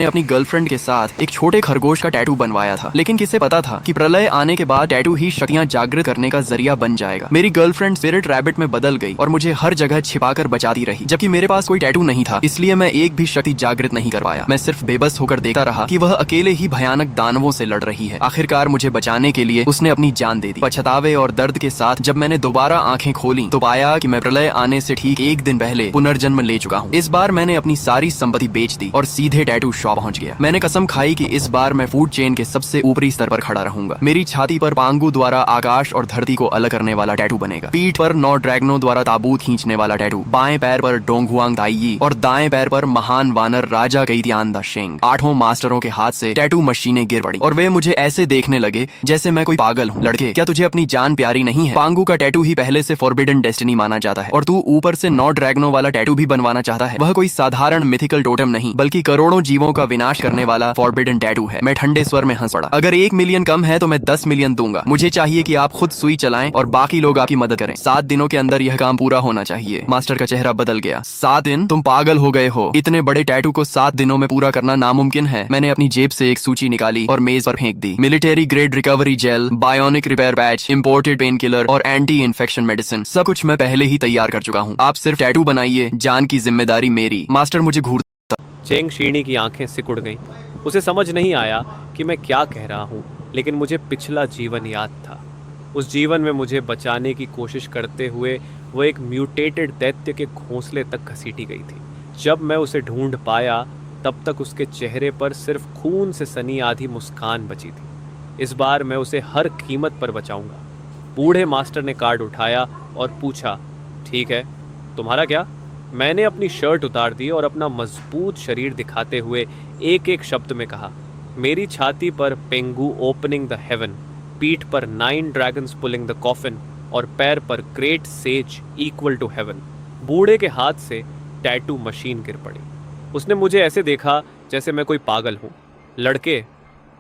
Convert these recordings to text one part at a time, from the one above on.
ने अपनी गर्लफ्रेंड के साथ एक छोटे खरगोश का टैटू बनवाया था, लेकिन किसे पता था कि प्रलय आने के बाद टैटू ही शक्तियां जागृत करने का जरिया बन जाएगा। मेरी गर्लफ्रेंड स्पिरिट रैबिट में बदल गई और मुझे हर जगह छिपाकर बचाती रही, जबकि मेरे पास कोई टैटू नहीं था, इसलिए मैं एक भी शक्ति जागृत नहीं कर पाया। मैं सिर्फ बेबस होकर देखता रहा कि वह अकेले ही भयानक दानवों से लड़ रही है। आखिरकार मुझे बचाने के लिए उसने अपनी जान दे दी। पछतावे और दर्द के साथ जब मैंने दोबारा आंखें खोली तो पाया कि मैं प्रलय आने से ठीक एक दिन पहले पुनर्जन्म ले चुका हूँ। इस बार मैंने अपनी सारी संपत्ति बेच दी और सीधे टैटू शॉप पहुंच गया। मैंने कसम खाई कि इस बार मैं फूड चेन के सबसे ऊपरी स्तर पर खड़ा रहूंगा। मेरी छाती पर पांगु द्वारा आकाश और धरती को अलग करने वाला टैटू बनेगा। पीठ पर 9 ड्रैगनों द्वारा ताबूत खींचने वाला टैटू। बाएं पैर पर डोंगहुआंग दाइयी और दाएं पैर पर महान वानर राजा गईतियान द शेंग। 8 मास्टरों के हाथ से टैटू मशीनें गिर पड़ी और वे मुझे ऐसे देखने लगे जैसे मैं कोई पागल हूँ। लड़के, क्या तुझे अपनी जान प्यारी नहीं है? पांगु का टैटू ही पहले से फॉरबिडन डेस्टिनी माना जाता है और तू ऊपर से 9 ड्रैगनों वाला टैटू भी बनवाना चाहता है। वह कोई साधारण मिथिकल टोटम नहीं, बल्कि करोड़ों जीवों का विनाश करने वाला फॉरबिडन टैटू है। मैं ठंडे स्वर में हंस पड़ा। अगर 1 मिलियन कम है तो मैं 10 मिलियन दूंगा। मुझे चाहिए कि आप खुद सुई चलाएं और बाकी लोग आपकी मदद करें। 7 दिनों के अंदर यह काम पूरा होना चाहिए। मास्टर का चेहरा बदल गया। 7 दिन? तुम पागल हो गए हो। इतने बड़े टैटू को 7 दिनों में पूरा करना नामुमकिन है। मैंने अपनी जेब से एक सूची निकाली और मेज पर फेंक दी। Military grade recovery gel, bionic repair patch, imported pain killer और एंटी इन्फेक्शन मेडिसिन, सब कुछ मैं पहले ही तैयार कर चुका हूँ। आप सिर्फ टैटू बनाइए, जान की जिम्मेदारी मेरी। मास्टर मुझे घूर। चेंग शीनी की आंखें सिकुड़ गईं। उसे समझ नहीं आया कि मैं क्या कह रहा हूँ, लेकिन मुझे पिछला जीवन याद था। उस जीवन में मुझे बचाने की कोशिश करते हुए वो एक म्यूटेटेड दैत्य के घोंसले तक घसीटी गई थी। जब मैं उसे ढूंढ पाया तब तक उसके चेहरे पर सिर्फ खून से सनी आधी मुस्कान बची थी। इस बार मैं उसे हर कीमत पर बचाऊंगा। बूढ़े मास्टर ने कार्ड उठाया और पूछा, ठीक है, तुम्हारा क्या? मैंने अपनी शर्ट उतार दी और अपना मजबूत शरीर दिखाते हुए एक एक शब्द में कहा। मेरी छाती पर पेंगू ओपनिंग द हेवन, पीठ पर 9 ड्रैगन्स पुलिंग द कॉफिन और पैर पर Great Sage Equal to Heaven. बूढ़े के हाथ से टैटू मशीन गिर पड़ी। उसने मुझे ऐसे देखा जैसे मैं कोई पागल हूँ। लड़के,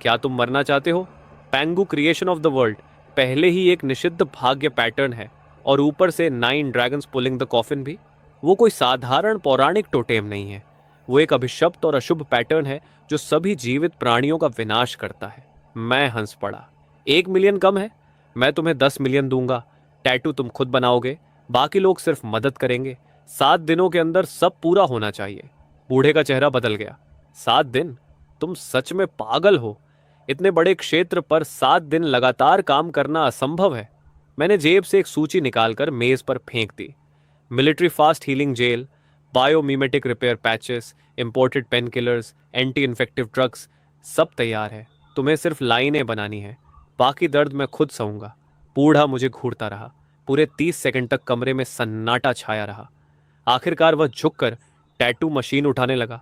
क्या तुम मरना चाहते हो? पेंगू क्रिएशन ऑफ द वर्ल्ड पहले ही एक निषिद्ध भाग्य पैटर्न है और ऊपर से 9 ड्रैगन्स पुलिंग द कॉफिन भी। वो कोई साधारण पौराणिक टोटेम नहीं है। वो एक अभिशप्त और अशुभ पैटर्न है जो सभी जीवित प्राणियों का विनाश करता है। मैं हंस पड़ा। 1 मिलियन कम है? मैं तुम्हें 10 मिलियन दूंगा। टैटू तुम खुद बनाओगे, बाकी लोग सिर्फ मदद करेंगे। 7 दिनों के अंदर सब पूरा होना चाहिए। बूढ़े का चेहरा बदल गया। 7 दिन? तुम सच में पागल हो? इतने बड़े क्षेत्र पर 7 दिन लगातार काम करना असंभव है। मैंने जेब से एक सूची निकालकर मेज पर फेंक दी। Military fast healing gel, biomimetic repair patches, imported pain killers, anti infective drugs, सब तैयार है। तुम्हें सिर्फ लाइनें बनानी है, बाकी दर्द मैं खुद सहूंगा। बूढ़ा मुझे घूरता रहा। पूरे 30 सेकंड तक कमरे में सन्नाटा छाया रहा। आखिरकार वह झुककर टैटू मशीन उठाने लगा।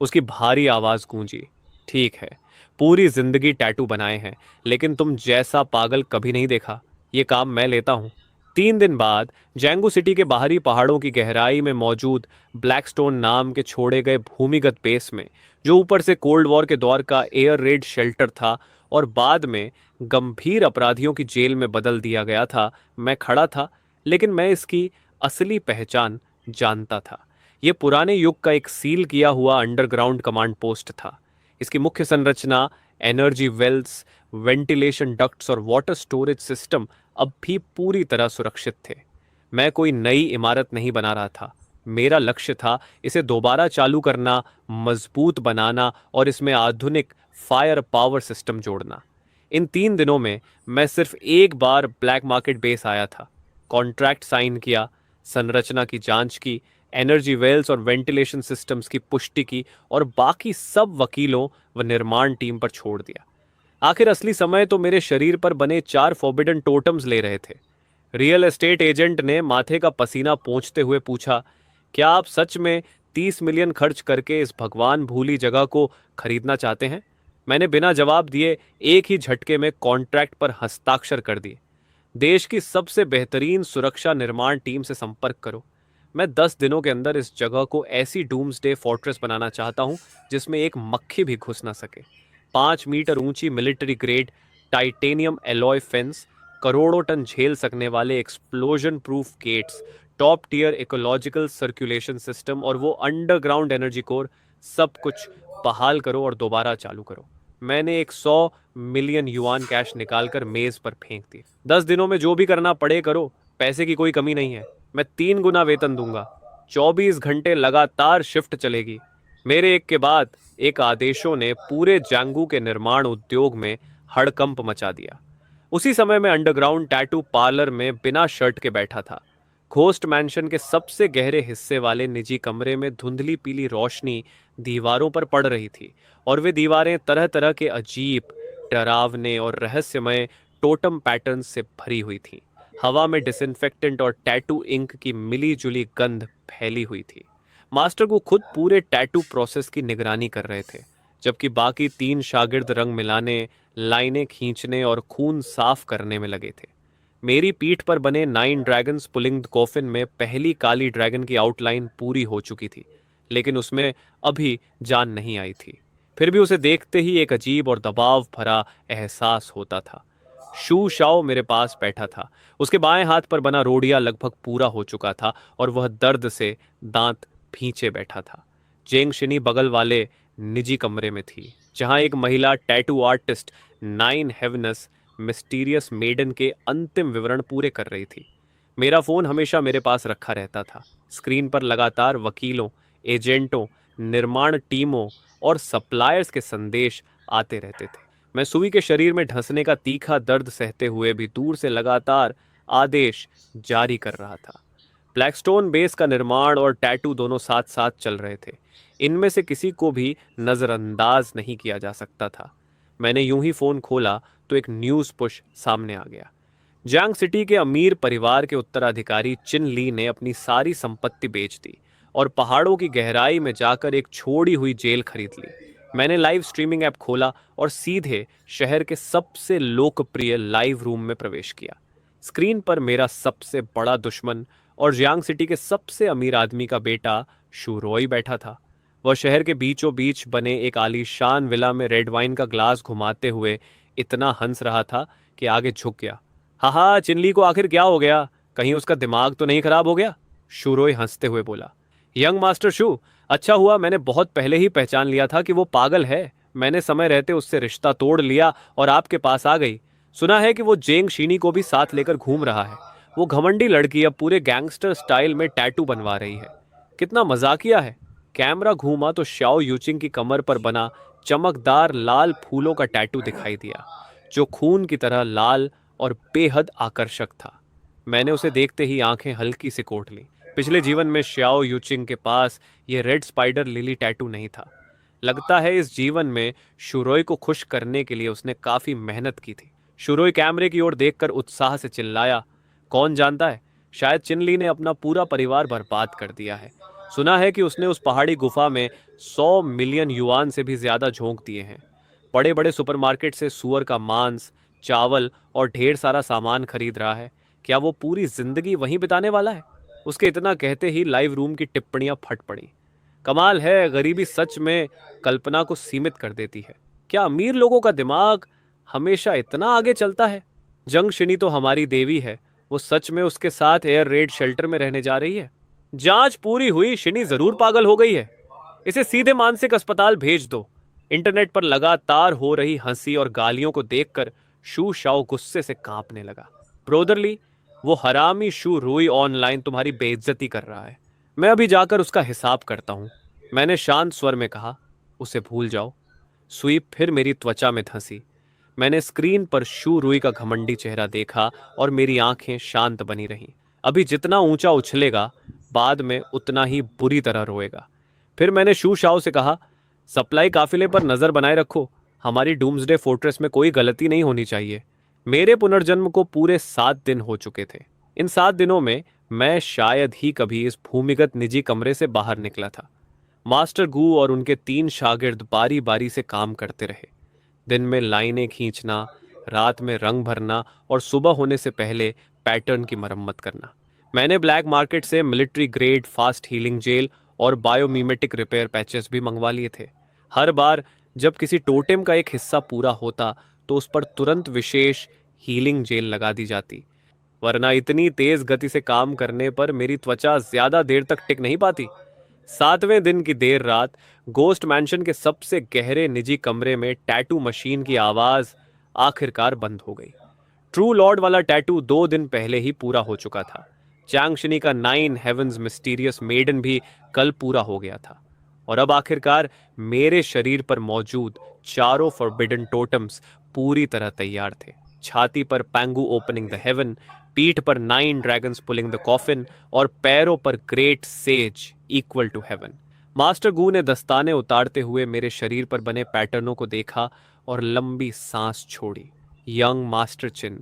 उसकी भारी आवाज गूंजी। ठीक है, पूरी जिंदगी टैटू बनाए हैं, लेकिन तुम जैसा पागल कभी नहीं देखा। ये काम मैं लेता हूँ। 3 दिन बाद जैंगू सिटी के बाहरी पहाड़ों की गहराई में मौजूद ब्लैकस्टोन नाम के छोड़े गए भूमिगत बेस में, जो ऊपर से कोल्ड वॉर के दौर का एयर रेड शेल्टर था और बाद में गंभीर अपराधियों की जेल में बदल दिया गया था, मैं खड़ा था। लेकिन मैं इसकी असली पहचान जानता था। यह पुराने युग का एक सील किया हुआ अंडरग्राउंड कमांड पोस्ट था। इसकी मुख्य संरचना, एनर्जी वेल्स, वेंटिलेशन डक्ट्स और वाटर स्टोरेज सिस्टम अब भी पूरी तरह सुरक्षित थे। मैं कोई नई इमारत नहीं बना रहा था। मेरा लक्ष्य था इसे दोबारा चालू करना, मजबूत बनाना और इसमें आधुनिक फायर पावर सिस्टम जोड़ना। इन 3 दिनों में मैं सिर्फ एक बार ब्लैक मार्केट बेस आया था, कॉन्ट्रैक्ट साइन किया, संरचना की जांच की, एनर्जी वेल्स और वेंटिलेशन सिस्टम्स की पुष्टि की और बाकी सब वकीलों व निर्माण टीम पर छोड़ दिया। आखिर असली समय तो मेरे शरीर पर बने 4 फॉरबिडन टोटम्स ले रहे थे। रियल एस्टेट एजेंट ने माथे का पसीना पोंछते हुए पूछा, क्या आप सच में 30 मिलियन खर्च करके इस भगवान भूली जगह को खरीदना चाहते हैं? मैंने बिना जवाब दिए एक ही झटके में कॉन्ट्रैक्ट पर हस्ताक्षर कर दिए। देश की सबसे बेहतरीन सुरक्षा निर्माण टीम से संपर्क करो। मैं 10 दिनों के अंदर इस जगह को ऐसी डूम्सडे फोर्ट्रेस बनाना चाहता हूं जिसमें एक मक्खी भी घुस ना सके। 5 मीटर ऊंची military grade titanium alloy fence, करोड़ों टन झेल सकने वाले explosion proof gates, top tier ecological circulation system और वो अंडरग्राउंड एनर्जी कोर, सब कुछ बहाल करो और दोबारा चालू करो। मैंने एक 100 मिलियन युआन कैश निकालकर मेज पर फेंक दी। 10 दिनों में जो भी करना पड़े करो, पैसे की कोई कमी नहीं है। मैं 3 गुना वेतन दूंगा। 24 घंटे लगातार शिफ्ट चलेगी। मेरे एक के बाद एक आदेशों ने पूरे जांगू के निर्माण उद्योग में हड़कंप मचा दिया। उसी समय मैं अंडरग्राउंड टैटू पार्लर में बिना शर्ट के बैठा था। घोस्ट मैंशन के सबसे गहरे हिस्से वाले निजी कमरे में धुंधली पीली रोशनी दीवारों पर पड़ रही थी, और वे दीवारें तरह तरह के अजीब, डरावने और रहस्यमय टोटम पैटर्न्स से भरी हुई थीं। हवा में डिसइंफेक्टेंट और टैटू इंक की मिली जुली गंध फैली हुई थी। मास्टर को खुद पूरे टैटू प्रोसेस की निगरानी कर रहे थे, जबकि बाकी 3 शागिर्द रंग मिलाने, लाइनें खींचने और खून साफ करने में लगे थे। मेरी पीठ पर बने 9 ड्रैगन्स पुलिंग द कॉफिन में पहली काली ड्रैगन की आउटलाइन पूरी हो चुकी थी, लेकिन उसमें अभी जान नहीं आई थी। फिर भी उसे देखते ही एक अजीब और दबाव भरा एहसास होता था। शू शाओ मेरे पास बैठा था। उसके बाएं हाथ पर बना रोडिया लगभग पूरा हो चुका था और वह दर्द से दांत भींचे बैठा था। जेंग शिनी बगल वाले निजी कमरे में थी, जहां एक महिला टैटू आर्टिस्ट 9 हेवनस मिस्टीरियस मेडन के अंतिम विवरण पूरे कर रही थी। मेरा फोन हमेशा मेरे पास रखा रहता था। स्क्रीन पर लगातार वकीलों, एजेंटों, निर्माण टीमों और सप्लायर्स के संदेश आते रहते थे। मैं सुई के शरीर में ढंसने का तीखा दर्द सहते हुए भी दूर से लगातार आदेश जारी कर रहा था। ब्लैकस्टोन बेस का निर्माण और टैटू दोनों साथ साथ चल रहे थे। इनमें से किसी को भी नज़रअंदाज नहीं किया जा सकता था। मैंने यूं ही फोन खोला तो एक न्यूज़ पुश सामने आ गया। जांग सिटी के अमीर परिवार के उत्तराधिकारी चिन ली ने अपनी सारी संपत्ति बेच दी और पहाड़ों की गहराई में जाकर एक छोड़ी हुई जेल खरीद ली। मैंने लाइव स्ट्रीमिंग ऐप खोला और सीधे शहर के सबसे लोकप्रिय लाइव रूम में प्रवेश किया। स्क्रीन पर मेरा सबसे बड़ा दुश्मन और जियांग सिटी के सबसे अमीर आदमी का बेटा शूरोई बैठा था। वह शहर के बीचों बीच बने एक आलीशान विला में रेड वाइन का ग्लास घुमाते हुए इतना हंस रहा था कि आगे झुक गया। हाहा, चिनली को आखिर क्या हो गया? कहीं उसका दिमाग तो नहीं खराब हो गया? शूरोई हंसते हुए बोला। यंग मास्टर शू, अच्छा हुआ मैंने बहुत पहले ही पहचान लिया था कि वो पागल है। मैंने समय रहते उससे रिश्ता तोड़ लिया और आपके पास आ गई। सुना है कि वो जेंग शीनी को भी साथ लेकर घूम रहा है। वो घमंडी लड़की अब पूरे गैंगस्टर स्टाइल में टैटू बनवा रही है। कितना मजाकिया है। कैमरा घूमा तो श्याओ यूचिंग की कमर पर बना चमकदार लाल फूलों का टैटू दिखाई दिया, जो खून की तरह लाल और बेहद आकर्षक था। मैंने उसे देखते ही आंखें हल्की से कोट लीं। पिछले जीवन में श्याओ यूचिंग के पास यह रेड स्पाइडर लिली टैटू नहीं था। लगता है इस जीवन में शुरोई को खुश करने के लिए उसने काफी मेहनत की थी। शुरोई कैमरे की ओर देखकर उत्साह से चिल्लाया, कौन जानता है, शायद चिनली ने अपना पूरा परिवार बर्बाद कर दिया है। सुना है कि उसने उस पहाड़ी गुफा में 100 मिलियन युआन से भी ज्यादा झोंक दिए हैं। बड़े बड़े सुपरमार्केट से सुअर का मांस, चावल और ढेर सारा सामान खरीद रहा है। क्या वो पूरी जिंदगी वहीं बिताने वाला है? उसके इतना कहते ही लाइव रूम की टिप्पणियां फट पड़ी। कमाल है, गरीबी सच में कल्पना को सीमित कर देती है। क्या अमीर लोगों का दिमाग हमेशा इतना आगे चलता है? जंग शिनी तो हमारी देवी है। वो सच में उसके साथ एयर रेड शेल्टर में रहने जा रही है? जांच पूरी हुई, शिनी जरूर पागल हो गई है। इसे सीधे मानसिक अस्पताल भेज दो। इंटरनेट पर लगातार हो रही हंसी और गालियों को देखकर शू शाओ गुस्से से कांपने लगा। ब्रोदरली, वो हरामी शू रुई ऑनलाइन तुम्हारी बेइज्जती कर रहा है। मैं अभी जाकर उसका हिसाब करता हूं। मैंने शांत स्वर में कहा, उसे भूल जाओ। सुई फिर मेरी त्वचा में धंसी। मैंने स्क्रीन पर शू रुई का घमंडी चेहरा देखा और मेरी आंखें शांत बनी रहीं। अभी जितना ऊंचा उछलेगा, बाद में उतना ही बुरी तरह रोएगा। फिर मैंने शू शाओ से कहा, सप्लाई काफिले पर नजर बनाए रखो। हमारी डूम्सडे फोर्ट्रेस में कोई गलती नहीं होनी चाहिए। मेरे पुनर्जन्म को पूरे 7 दिन हो चुके थे। इन 7 दिनों में मैं शायद ही कभी इस भूमिगत निजी कमरे से बाहर निकला था। मास्टर गू और उनके 3 शागिर्द बारी बारी से काम करते रहे। दिन में लाइनें खींचना, रात में रंग भरना और सुबह होने से पहले पैटर्न की मरम्मत करना। मैंने ब्लैक मार्केट से military grade fast healing gel और बायोमिमेटिक रिपेयर पैचेस भी मंगवा लिए थे। हर बार जब किसी टोटेम का एक हिस्सा पूरा होता तो उस पर तुरंत विशेष हीलिंग जेल लगा दी जाती, वरना इतनी तेज गति से काम करने पर मेरी त्वचा ज्यादा देर तक टिक नहीं पाती। 7वें दिन की देर रात गोस्ट मैंशन के सबसे गहरे निजी कमरे में टैटू मशीन की आवाज आखिरकार बंद हो गई। ट्रू लॉर्ड वाला टैटू 2 दिन पहले ही पूरा हो चुका था। चांगशनी का 9 हेवंस मिस्टीरियस मेडन भी कल पूरा हो गया था। और अब आखिरकार मेरे शरीर पर मौजूद चारों फॉरबिडन टोटम्स पूरी तरह तैयार थे। छाती पर पैंगू ओपनिंग द हेवन, पीठ पर 9 ड्रैगन्स पुलिंग द कॉफिन और पैरों पर Great Sage Equal to Heaven. Master Gu ने दस्ताने उतारते हुए मेरे शरीर पर बने पैटर्नों को देखा और लंबी सांस छोड़ी। यंग मास्टर चिन,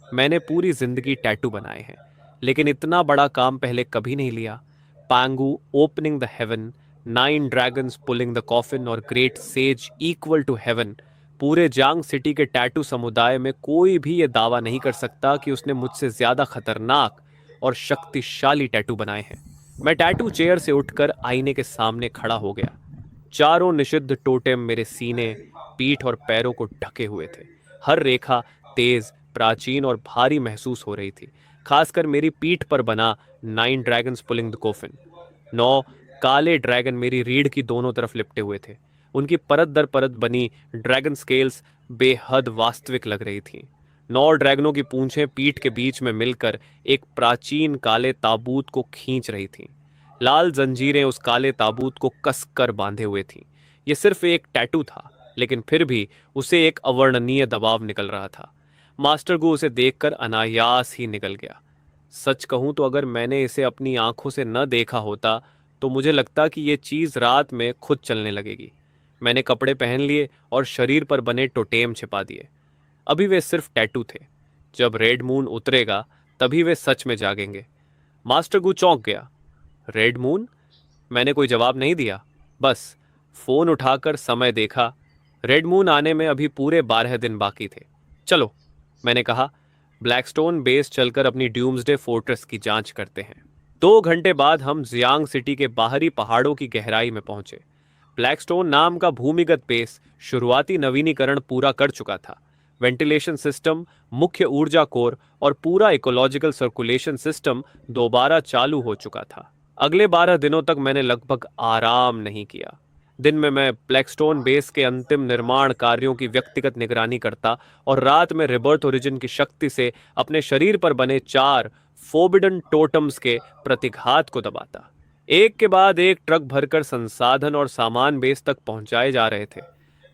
मैंने पूरी जिंदगी टैटू बनाए हैं, लेकिन इतना बड़ा काम पहले कभी नहीं लिया। Pangu opening the heaven, 9 dragons pulling the coffin और Great Sage Equal to Heaven. पूरे जांग सिटी के टैटू समुदाय में कोई भी यह दावा नहीं कर सकता कि उसने मुझसे ज्यादा खतरनाक और शक्तिशाली टैटू बनाए हैं। मैं टैटू चेयर से उठकर आईने के सामने खड़ा हो गया। चारों निषिद्ध टोटेम मेरे सीने, पीठ और पैरों को ढके हुए थे। हर रेखा तेज, प्राचीन और भारी महसूस हो रही थी, खासकर मेरी पीठ पर बना 9 ड्रैगन्स पुलिंग द कोफिन। 9 काले ड्रैगन मेरी रीढ़ की दोनों तरफ लिपटे हुए थे। उनकी परत दर परत बनी ड्रैगन स्केल्स बेहद वास्तविक लग रही थीं। 9 ड्रैगनों की पूंछें पीठ के बीच में मिलकर एक प्राचीन काले ताबूत को खींच रही थीं। लाल जंजीरें उस काले ताबूत को कसकर बांधे हुए थीं। यह सिर्फ एक टैटू था, लेकिन फिर भी उसे एक अवर्णनीय दबाव निकल रहा था। मास्टर गू उसे देखकर अनायास ही निकल गया। सच कहूं तो अगर मैंने इसे अपनी आंखों से न देखा होता तो मुझे लगता कि यह चीज रात में खुद चलने लगेगी। मैंने कपड़े पहन लिए और शरीर पर बने टोटेम छिपा दिए। अभी वे सिर्फ टैटू थे। जब रेड मून उतरेगा तभी वे सच में जागेंगे। मास्टर गू चौंक गया। Red moon? मैंने कोई जवाब नहीं दिया, बस फोन उठाकर समय देखा। रेड मून आने में अभी पूरे 12 दिन बाकी थे। चलो, मैंने कहा, ब्लैकस्टोन बेस चलकर अपनी ड्यूम्सडे फोर्ट्रेस की जांच करते हैं। 2 घंटे बाद हम जियांग सिटी के बाहरी पहाड़ों की गहराई में पहुंचे। ब्लैकस्टोन नाम का भूमिगत बेस शुरुआती नवीनीकरण पूरा कर चुका था। वेंटिलेशन सिस्टम, मुख्य ऊर्जा कोर और पूरा इकोलॉजिकल सर्कुलेशन सिस्टम दोबारा चालू हो चुका था। अगले 12 दिनों तक मैंने लगभग आराम नहीं किया। दिन में मैं ब्लैकस्टोन बेस के अंतिम निर्माण कार्यों की व्यक्तिगत निगरानी करता और रात में रिबर्थ ओरिजिन की शक्ति से अपने शरीर पर बने 4 फोबिडन टोटम्स के प्रतिघात को दबाता। एक के बाद एक ट्रक भरकर संसाधन और सामान बेस तक पहुंचाए जा रहे थे।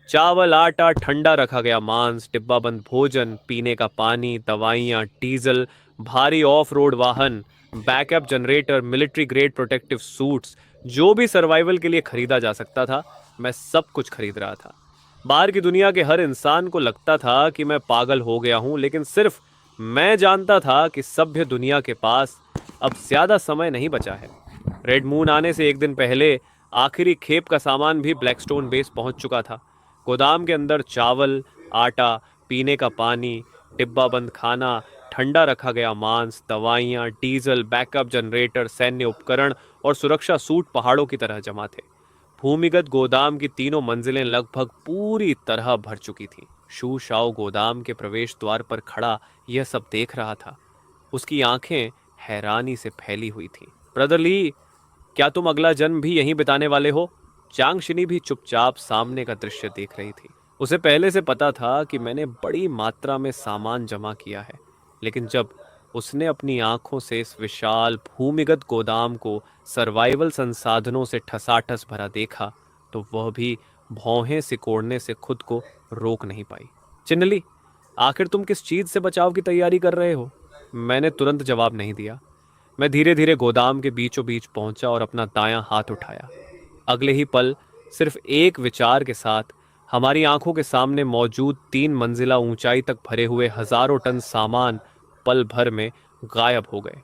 चावल, आटा, ठंडा रखा गया मांस, डिब्बाबंद भोजन, पीने का पानी, दवाइयाँ, डीजल, भारी ऑफ रोड वाहन, backup generator, military grade protective suits, जो भी सर्वाइवल के लिए खरीदा जा सकता था, मैं सब कुछ खरीद रहा था। बाहर की दुनिया के हर इंसान को लगता था कि मैं पागल हो गया हूं, लेकिन सिर्फ मैं जानता था कि सभ्य दुनिया के पास अब ज्यादा समय नहीं बचा है। रेड मून आने से एक दिन पहले आखिरी खेप का सामान भी ब्लैकस्टोन बेस पहुंच चुका था। गोदाम के अंदर चावल, आटा, पीने का पानी, डिब्बाबंद खाना, ठंडा रखा गया मांस, दवाइयाँ, डीजल, बैकअप जनरेटर, सैन्य उपकरण और सुरक्षा सूट पहाड़ों की तरह जमा थे। भूमिगत गोदाम की तीनों मंजिलें लगभग पूरी तरह भर चुकी थीं। शू शाओ गोदाम के प्रवेश द्वार पर खड़ा यह सब देख रहा था। उसकी आंखें हैरानी से फैली हुई थीं। ब्रदर ली, क्या तुम अगला जन्म भी यहीं बिताने वाले हो? चांगशिनी भी चुपचाप सामने का दृश्य देख रही थी। उसे पहले से पता था कि मैंने बड़ी मात्रा में सामान जमा किया है, लेकिन जब उसने अपनी आंखों से इस विशाल भूमिगत गोदाम को सर्वाइवल संसाधनों से ठसाठस भरा देखा तो वह भी भौहें सिकोड़ने से खुद को रोक नहीं पाई। चिन्नली, आखिर तुम किस चीज से बचाव की तैयारी कर रहे हो? मैंने तुरंत जवाब नहीं दिया। मैं धीरे धीरे गोदाम के बीचों बीच पहुंचा और अपना दायां हाथ उठाया। अगले ही पल सिर्फ एक विचार के साथ हमारी आंखों के सामने मौजूद 3 मंजिला ऊंचाई तक भरे हुए हजारों टन सामान पल भर में गायब हो गए।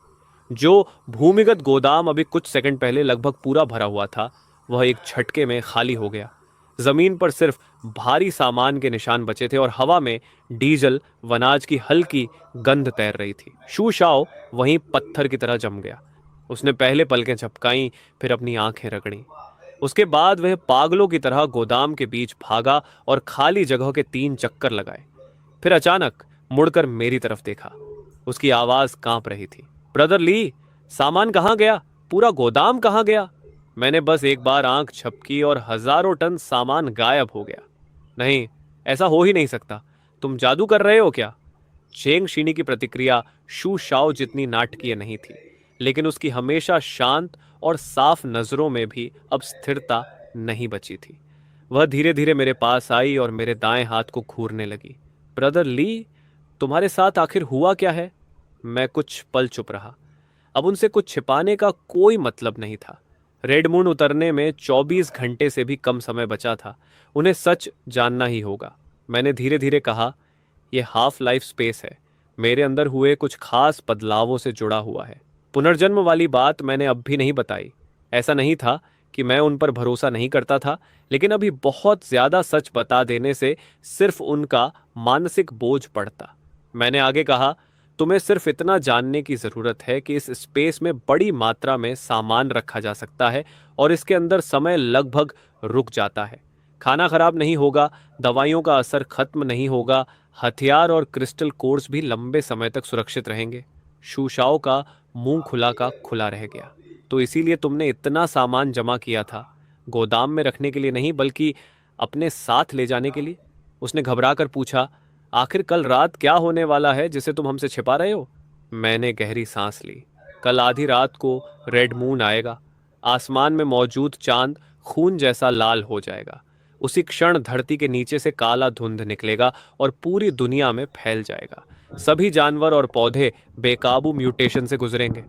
जो भूमिगत गोदाम अभी कुछ सेकंड पहले लगभग पूरा भरा हुआ था, वह एक झटके में खाली हो गया। जमीन पर सिर्फ भारी सामान के निशान बचे थे और हवा में डीजल वनाज की हल्की गंध तैर रही थी। शू शाओ वहीं पत्थर की तरह जम गया। उसने पहले पलकें झपकाईं, फिर अपनी आंखें रगड़ी। उसके बाद वह पागलों की तरह गोदाम के बीच भागा और खाली जगह के 3 चक्कर लगाए। फिर अचानक मुड़कर मेरी तरफ देखा। उसकी आवाज कांप रही थी। ब्रदर ली, सामान कहाँ गया? पूरा गोदाम कहाँ गया? मैंने बस एक बार आंख झपकी और हजारों टन सामान गायब हो गया। नहीं, ऐसा हो ही नहीं सकता। तुम जादू कर रहे हो क्या? चेंग शीनी की प्रतिक्रिया शू शाओ जितनी नाटकीय नहीं थी, लेकिन उसकी हमेशा शांत और साफ नजरों में भी अब स्थिरता नहीं बची थी। वह धीरे धीरे मेरे पास आई और मेरे दाएं हाथ को घूरने लगी। ब्रदर ली, तुम्हारे साथ आखिर हुआ क्या है? मैं कुछ पल चुप रहा। अब उनसे कुछ छिपाने का कोई मतलब नहीं था। रेड मून उतरने में 24 घंटे से भी कम समय बचा था। उन्हें सच जानना ही होगा। मैंने धीरे धीरे कहा, यह हाफ लाइफ स्पेस है। मेरे अंदर हुए कुछ खास बदलावों से जुड़ा हुआ है। पुनर्जन्म वाली बात मैंने अब भी नहीं बताई। ऐसा नहीं था कि मैं उन पर भरोसा नहीं करता था, लेकिन अभी बहुत ज्यादा सच बता देने से सिर्फ उनका मानसिक बोझ पड़ता। मैंने आगे कहा, तुम्हें सिर्फ इतना जानने की जरूरत है कि इस स्पेस में बड़ी मात्रा में सामान रखा जा सकता है और इसके अंदर समय लगभग रुक जाता है। खाना खराब नहीं होगा, दवाइयों का असर खत्म नहीं होगा, हथियार और क्रिस्टल कोर्स भी लंबे समय तक सुरक्षित रहेंगे। शूशाओ का मुंह खुला का खुला रह गया। तो इसीलिए तुमने इतना सामान जमा किया था? गोदाम में रखने के लिए नहीं, बल्कि अपने साथ ले जाने के लिए? उसने घबरा कर पूछा। आखिर कल रात क्या होने वाला है जिसे तुम हमसे छिपा रहे हो? मैंने गहरी सांस ली। कल आधी रात को रेड मून आएगा। आसमान में मौजूद चांद खून जैसा लाल हो जाएगा। उसी क्षण धरती के नीचे से काला धुंध निकलेगा और पूरी दुनिया में फैल जाएगा। सभी जानवर और पौधे बेकाबू म्यूटेशन से गुजरेंगे।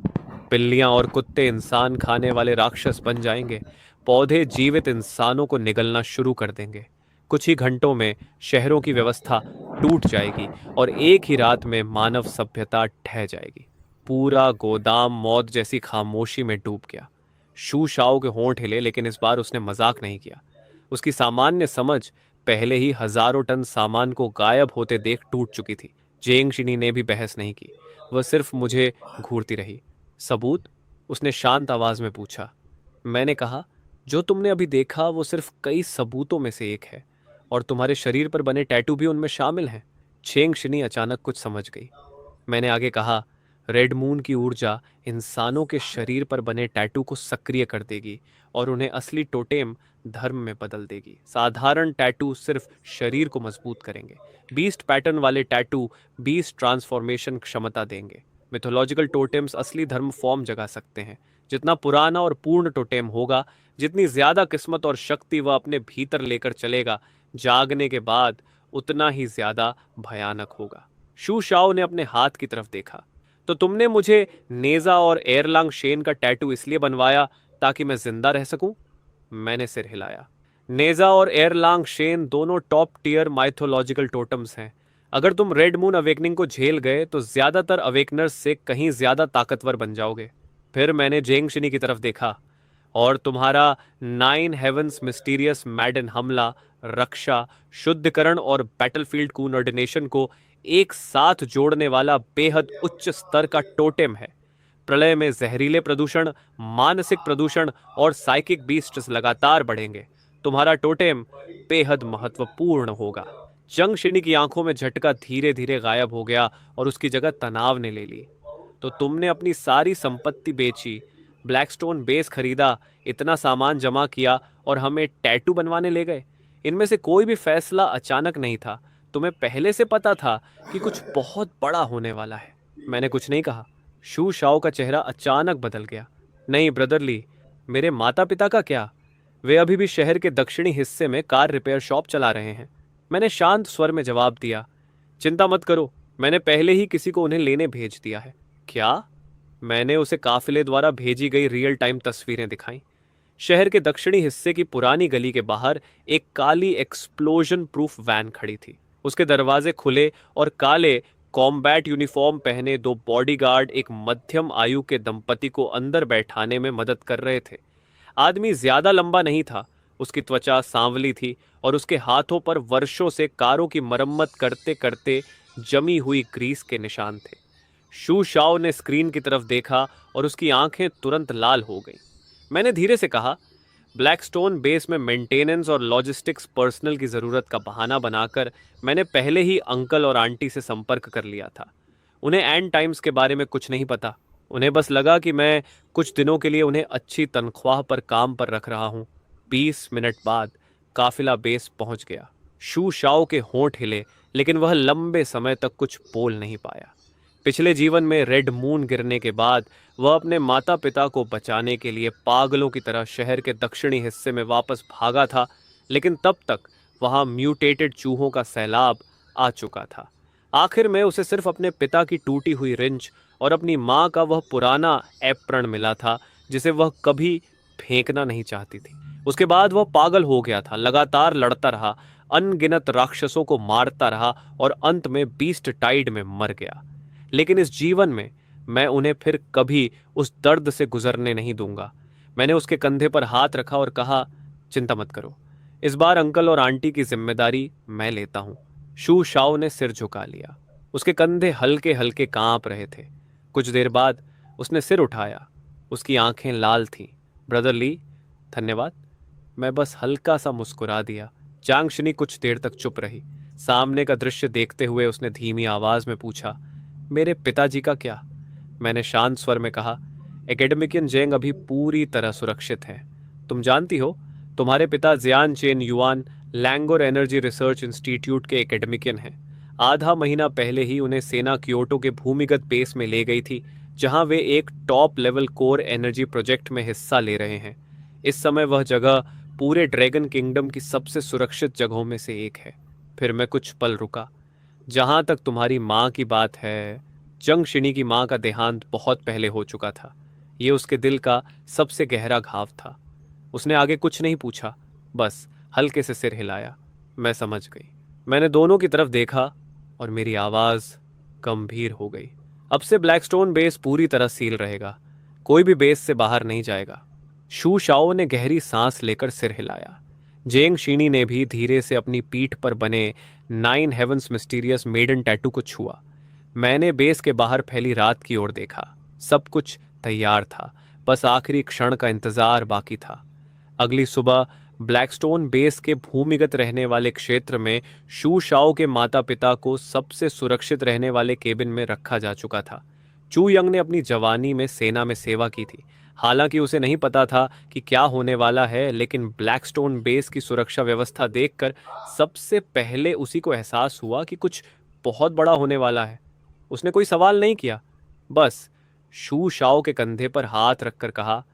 बिल्लियां और कुत्ते इंसान खाने वाले राक्षस बन जाएंगे। पौधे जीवित इंसानों को निगलना शुरू कर देंगे। कुछ ही घंटों में शहरों की व्यवस्था टूट जाएगी और एक ही रात में मानव सभ्यता ढह जाएगी। पूरा गोदाम मौत जैसी खामोशी में डूब गया। शू शाओ के होंठ हिले, लेकिन इस बार उसने मजाक नहीं किया। उसकी सामान्य समझ पहले ही हजारों टन सामान को गायब होते देख टूट चुकी थी। जेंग शिनी ने भी बहस नहीं की। वह सिर्फ मुझे घूरती रही। सबूत? उसने शांत आवाज में पूछा। मैंने कहा, जो तुमने अभी देखा वो सिर्फ कई सबूतों में से एक है, और तुम्हारे शरीर पर बने टैटू भी उनमें शामिल हैं। चेंग शिनी अचानक कुछ समझ गई। मैंने आगे कहा, रेड मून की ऊर्जा इंसानों के शरीर पर बने टैटू को सक्रिय कर देगी और उन्हें असली टोटेम धर्म में बदल देगी। साधारण टैटू सिर्फ शरीर को मजबूत करेंगे। बीस्ट पैटर्न वाले टैटू बीस्ट ट्रांसफॉर्मेशन क्षमता देंगे। मिथोलॉजिकल टोटेम्स असली धर्म फॉर्म जगा सकते हैं। जितना पुराना और पूर्ण टोटेम होगा, जितनी ज्यादा किस्मत और शक्ति वह अपने भीतर लेकर चलेगा, जागने के बाद उतना ही ज्यादा भयानक होगा। शू शाओ ने अपने हाथ की तरफ देखा। तो तुमने मुझे नेजा और एयरलांग शेन का टैटू इसलिए बनवाया ताकि मैं जिंदा रह सकूं? मैंने सिर हिलाया। नेजा और एयरलांग शेन दोनों टॉप टियर माइथोलॉजिकल टोटम्स हैं। अगर तुम रेड मून अवेकनिंग को झेल गए तो ज्यादातर अवेकनर्स से कहीं ज्यादा ताकतवर बन जाओगे। फिर मैंने जेंग शिनी की तरफ देखा। और तुम्हारा 9 हेवंस मिस्टीरियस मैडन हमला, रक्षा, शुद्धिकरण और बैटलफील्ड कोऑर्डिनेशन को एक साथ जोड़ने वाला बेहद उच्च स्तर का टोटेम है। प्रलय में जहरीले प्रदूषण, मानसिक प्रदूषण और साइकिक बीस्ट्स लगातार बढ़ेंगे। तुम्हारा टोटेम बेहद महत्वपूर्ण होगा। जंगशिनी की आंखों में झटका धीरे धीरे गायब हो गया और उसकी जगह तनाव ने ले ली। तो तुमने अपनी सारी संपत्ति बेची, ब्लैकस्टोन बेस खरीदा, इतना सामान जमा किया और हमें टैटू बनवाने ले गए? इनमें से कोई भी फैसला अचानक नहीं था। तुम्हें पहले से पता था कि कुछ बहुत बड़ा होने वाला है। मैंने कुछ नहीं कहा। शू शाओ का चेहरा अचानक बदल गया। नहीं ब्रदरली, मेरे माता पिता का क्या? वे अभी भी शहर के दक्षिणी हिस्से में कार रिपेयर शॉप चला रहे हैं। मैंने शांत स्वर में जवाब दिया। चिंता मत करो, मैंने पहले ही किसी को उन्हें लेने भेज दिया है। क्या? मैंने उसे काफिले द्वारा भेजी गई रियल टाइम तस्वीरें दिखाईं। शहर के दक्षिणी हिस्से की पुरानी गली के बाहर एक काली एक्सप्लोजन प्रूफ वैन खड़ी थी। उसके दरवाजे खुले और काले कॉम्बैट यूनिफॉर्म पहने दो बॉडीगार्ड एक मध्यम आयु के दंपति को अंदर बैठाने में मदद कर रहे थे। आदमी ज्यादा लंबा नहीं था। उसकी त्वचा सांवली थी और उसके हाथों पर वर्षों से कारों की मरम्मत करते करते जमी हुई ग्रीस के निशान थे। शू शाओ ने स्क्रीन की तरफ देखा और उसकी आंखें तुरंत लाल हो गईं। मैंने धीरे से कहा, ब्लैकस्टोन बेस में मेंटेनेंस और लॉजिस्टिक्स पर्सनल की ज़रूरत का बहाना बनाकर मैंने पहले ही अंकल और आंटी से संपर्क कर लिया था। उन्हें एंड टाइम्स के बारे में कुछ नहीं पता। उन्हें बस लगा कि मैं कुछ दिनों के लिए उन्हें अच्छी तनख्वाह पर काम पर रख रहा हूं। 20 मिनट बाद काफिला बेस पहुंच गया। शू शाओ के होंठ हिले, लेकिन वह लंबे समय तक कुछ बोल नहीं पाया। पिछले जीवन में रेड मून गिरने के बाद वह अपने माता पिता को बचाने के लिए पागलों की तरह शहर के दक्षिणी हिस्से में वापस भागा था, लेकिन तब तक वहां म्यूटेटेड चूहों का सैलाब आ चुका था। आखिर में उसे सिर्फ अपने पिता की टूटी हुई रिंच और अपनी माँ का वह पुराना एप्रण मिला था, जिसे वह कभी फेंकना नहीं चाहती थी। उसके बाद वह पागल हो गया था, लगातार लड़ता रहा, अनगिनत राक्षसों को मारता रहा और अंत में बीस्ट टाइड में मर गया। लेकिन इस जीवन में मैं उन्हें फिर कभी उस दर्द से गुजरने नहीं दूंगा। मैंने उसके कंधे पर हाथ रखा और कहा, चिंता मत करो, इस बार अंकल और आंटी की जिम्मेदारी मैं लेता हूं। शू शाओ ने सिर झुका लिया। उसके कंधे हल्के हल्के कांप रहे थे। कुछ देर बाद उसने सिर उठाया। उसकी आंखें लाल थीं। ब्रदर ली, धन्यवाद। मैं बस हल्का सा मुस्कुरा दिया। चांगशनी कुछ देर तक चुप रही। सामने का दृश्य देखते हुए उसने धीमी आवाज में पूछा, मेरे पिताजी का क्या? मैंने शांत स्वर में कहा, एकेडमिकियन जेंग अभी पूरी तरह सुरक्षित हैं। तुम जानती हो, तुम्हारे पिता Jian Chen Yuan Langor energy research institute के एकेडमिकियन हैं। आधा महीना पहले ही उन्हें सेना क्योटो के भूमिगत बेस में ले गई थी, जहां वे एक top level core energy project में हिस्सा ले रहे हैं। इस समय वह जगह पूरे ड्रैगन किंगडम की सबसे सुरक्षित जगहों में से एक है। फिर मैं कुछ पल रुका। जहां तक तुम्हारी माँ की बात है, जंगशिनी की माँ का देहांत बहुत पहले हो चुका था। ये उसके दिल का सबसे गहरा घाव था। उसने आगे कुछ नहीं पूछा, बस हल्के से सिर हिलाया। मैं समझ गई। मैंने दोनों की तरफ देखा और मेरी आवाज गंभीर हो गई। अब से ब्लैकस्टोन बेस पूरी तरह सील रहेगा। कोई भी बेस से बाहर नहीं जाएगा। शू शाओ ने गहरी सांस लेकर सिर हिलाया। जेंग शीनी ने भी धीरे से अपनी पीठ पर बने 9 हेवंस मिस्टीरियस मेडन टैटू को छुआ। मैंने बेस के बाहर फैली रात की ओर देखा। सब कुछ तैयार था, बस आखिरी क्षण का इंतजार बाकी था। अगली सुबह ब्लैकस्टोन बेस के भूमिगत रहने वाले क्षेत्र में शू शाओ के माता पिता को सबसे सुरक्षित रहने वाले केबिन में रखा जा चुका था। चू यंग ने अपनी जवानी में सेना में सेवा की थी। हालांकि उसे नहीं पता था कि क्या होने वाला है, लेकिन ब्लैकस्टोन बेस की सुरक्षा व्यवस्था देखकर सबसे पहले उसी को एहसास हुआ कि कुछ बहुत बड़ा होने वाला है। उसने कोई सवाल नहीं किया, बस शू शाओ के कंधे पर हाथ रखकर कहा,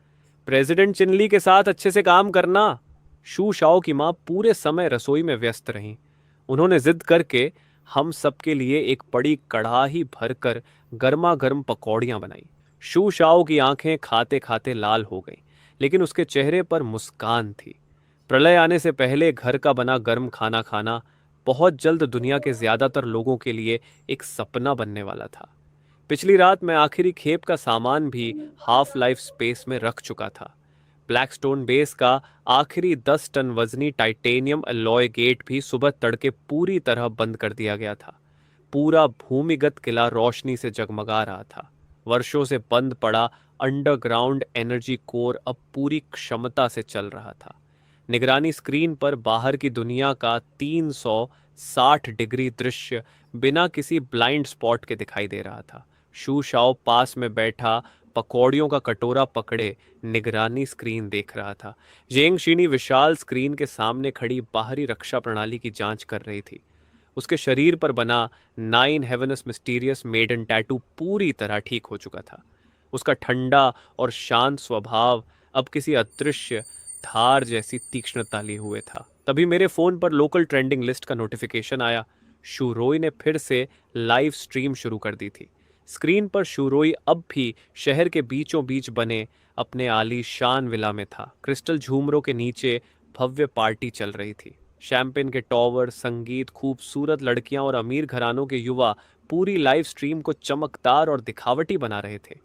प्रेसिडेंट चिनली के साथ अच्छे से काम करना। शू शाओ की माँ पूरे समय रसोई में व्यस्त रहीं। उन्होंने जिद करके हम सबके लिए एक बड़ी कढ़ाई भरकर गर्मा गर्म पकौड़ियाँ बनाई। शू शाओ की आंखें खाते खाते लाल हो गईं, लेकिन उसके चेहरे पर मुस्कान थी। प्रलय आने से पहले घर का बना गर्म खाना खाना बहुत जल्द दुनिया के ज्यादातर लोगों के लिए एक सपना बनने वाला था। पिछली रात मैं आखिरी खेप का सामान भी हाफ लाइफ स्पेस में रख चुका था। ब्लैकस्टोन बेस का आखिरी 10 टन वजनी टाइटेनियम अलॉय गेट भी सुबह तड़के पूरी तरह बंद कर दिया गया था। पूरा भूमिगत किला रोशनी से जगमगा रहा था। वर्षों से बंद पड़ा अंडरग्राउंड एनर्जी कोर अब पूरी क्षमता से चल रहा था। निगरानी स्क्रीन पर बाहर की दुनिया का 360 डिग्री दृश्य बिना किसी ब्लाइंड स्पॉट के दिखाई दे रहा था। शू शाओ पास में बैठा पकौड़ियों का कटोरा पकड़े निगरानी स्क्रीन देख रहा था। जेंग शीनी विशाल स्क्रीन के सामने खड़ी बाहरी रक्षा प्रणाली की जांच कर रही थी। उसके शरीर पर बना 9 हेवनस मिस्टीरियस मेडन टैटू पूरी तरह ठीक हो चुका था। उसका ठंडा और शांत स्वभाव अब किसी अदृश्य धार जैसी तीक्ष्णता लिए हुए था। तभी मेरे फोन पर लोकल ट्रेंडिंग लिस्ट का नोटिफिकेशन आया। शूरोई ने फिर से लाइव स्ट्रीम शुरू कर दी थी। स्क्रीन पर शूरोई अब भी शहर के बीचों बीच बने अपने आलीशान विला में था। क्रिस्टल झूमरों के नीचे भव्य पार्टी चल रही थी। शैंपेन के टॉवर, संगीत, खूबसूरत लड़कियां और अमीर घरानों के युवा पूरी लाइव स्ट्रीम को चमकदार और दिखावटी बना रहे थे।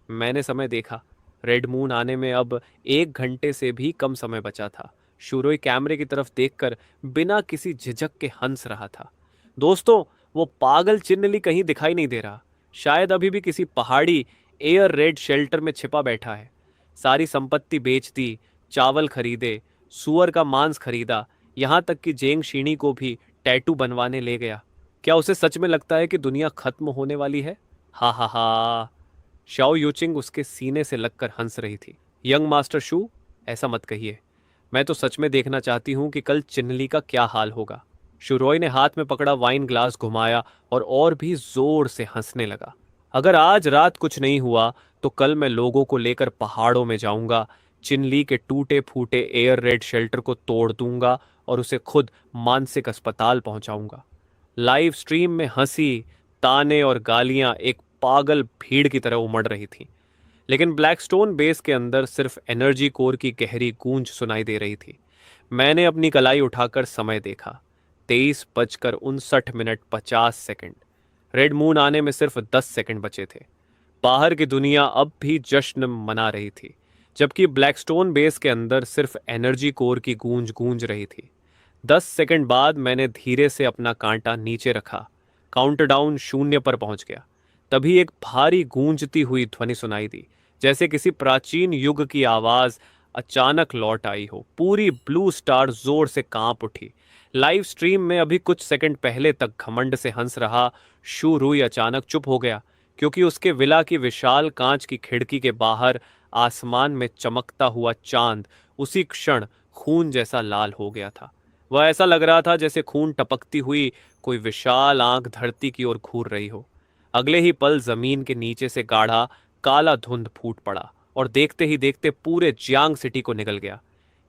मैंने समय देखा। रेड मून आने में अब 1 घंटे से भी कम समय बचा था। शूरोई कैमरे की तरफ देखकर बिना किसी झिझक के हंस रहा था। दोस्तों, वो पागल चिन्हली कहीं दिखाई नहीं दे रहा। शायद अभी भी किसी पहाड़ी एयर रेड शेल्टर में छिपा बैठा है। सारी संपत्ति बेच दी, चावल खरीदे, सुअर का मांस खरीदा, यहाँ तक कि जेंग शीनी को भी टैटू बनवाने ले गया। क्या उसे सच में लगता है कि दुनिया खत्म होने वाली है? हा हा हा। शाओ यूचिंग उसके सीने से लगकर हंस रही थी। यंग मास्टर शू, ऐसा मत कहिए। मैं तो सच में देखना चाहती हूं कि कल चिन्हली का क्या हाल होगा। शुरॉय ने हाथ में पकड़ा वाइन ग्लास घुमाया और भी जोर से हंसने लगा। अगर आज रात कुछ नहीं हुआ तो कल मैं लोगों को लेकर पहाड़ों में जाऊंगा, चिन्हली के टूटे फूटे एयर रेड शेल्टर को तोड़ दूंगा और उसे खुद मानसिक अस्पताल पहुंचाऊंगा। लाइव स्ट्रीम में हंसी, ताने और गालियां एक पागल भीड़ की तरह उमड़ रही थीं। लेकिन ब्लैकस्टोन बेस के अंदर सिर्फ एनर्जी कोर की गहरी गूंज सुनाई दे रही थी। मैंने अपनी कलाई उठाकर समय देखा। 23:59 रेड मून आने में सिर्फ 10 सेकंड बचे थे। बाहर की दुनिया अब भी जश्न मना रही थी, जबकि ब्लैकस्टोन बेस के अंदर सिर्फ एनर्जी कोर की गूंज गूंज रही थी। 10 सेकंड बाद मैंने धीरे से अपना कांटा नीचे रखा। काउंटडाउन 0 पर पहुंच गया। तभी एक भारी गूंजती हुई ध्वनि सुनाई दी, जैसे किसी प्राचीन युग की आवाज अचानक लौट आई हो। पूरी ब्लू स्टार जोर से कांप उठी। लाइव स्ट्रीम में अभी कुछ सेकंड पहले तक घमंड से हंस रहा शू रुई अचानक चुप हो गया, क्योंकि उसके विला की विशाल कांच की खिड़की के बाहर आसमान में चमकता हुआ चांद उसी क्षण खून जैसा लाल हो गया था। वह ऐसा लग रहा था जैसे खून टपकती हुई कोई विशाल आंख धरती की ओर घूर रही हो। अगले ही पल जमीन के नीचे से गाढ़ा काला धुंध फूट पड़ा और देखते ही देखते पूरे जियांग सिटी को निगल गया।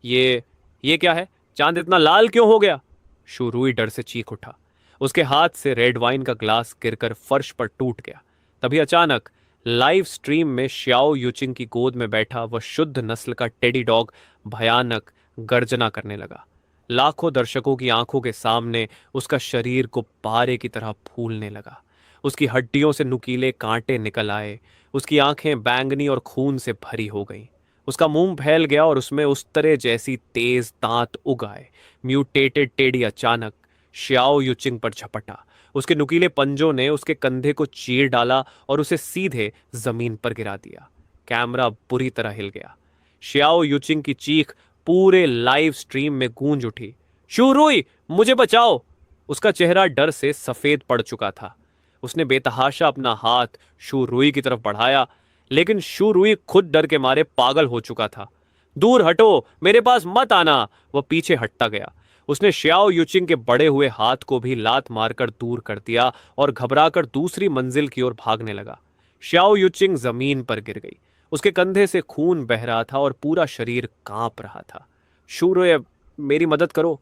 ये क्या है? चांद इतना लाल क्यों हो गया? शुरुई डर से चीख उठा। उसके हाथ से रेड वाइन का ग्लास गिरकर फर्श पर टूट गया। तभी अचानक लाइव स्ट्रीम में श्याओ युचिंग की गोद में बैठा वह शुद्ध नस्ल का टेडी डॉग भयानक गर्जना करने लगा। लाखों दर्शकों की आंखों के सामने उसका शरीर गुब्बारे की तरह फूलने लगा। उसकी हड्डियों से नुकीले कांटे निकल आए। उसकी आंखें बैंगनी और खून से भरी हो गईं। उसका मुंह फैल गया और उसमें उस तरह जैसी तेज दांत उग आए। म्यूटेटेड टेडी अचानक श्याओ युचिंग पर झपटा। उसके नुकीले पंजों ने उसके कंधे को चीर डाला और उसे सीधे जमीन पर गिरा दिया। कैमरा बुरी तरह हिल गया। श्याओ युचिंग की चीख पूरे लाइव स्ट्रीम में गूंज उठी। शूरुई, मुझे बचाओ! उसका चेहरा डर से सफेद पड़ चुका था। उसने बेतहाशा अपना हाथ शूरुई की तरफ बढ़ाया, लेकिन शूरुई खुद डर के मारे पागल हो चुका था। दूर हटो, मेरे पास मत आना! वह पीछे हटता गया। उसने श्याओ युचिंग के बड़े हुए हाथ को भी लात मारकर दूर कर दिया और घबराकर दूसरी मंजिल की ओर भागने लगा। श्याओ युचिंग जमीन पर गिर गई। उसके कंधे से खून बह रहा था और पूरा शरीर कांप रहा था। शूरोय, मेरी मदद करो!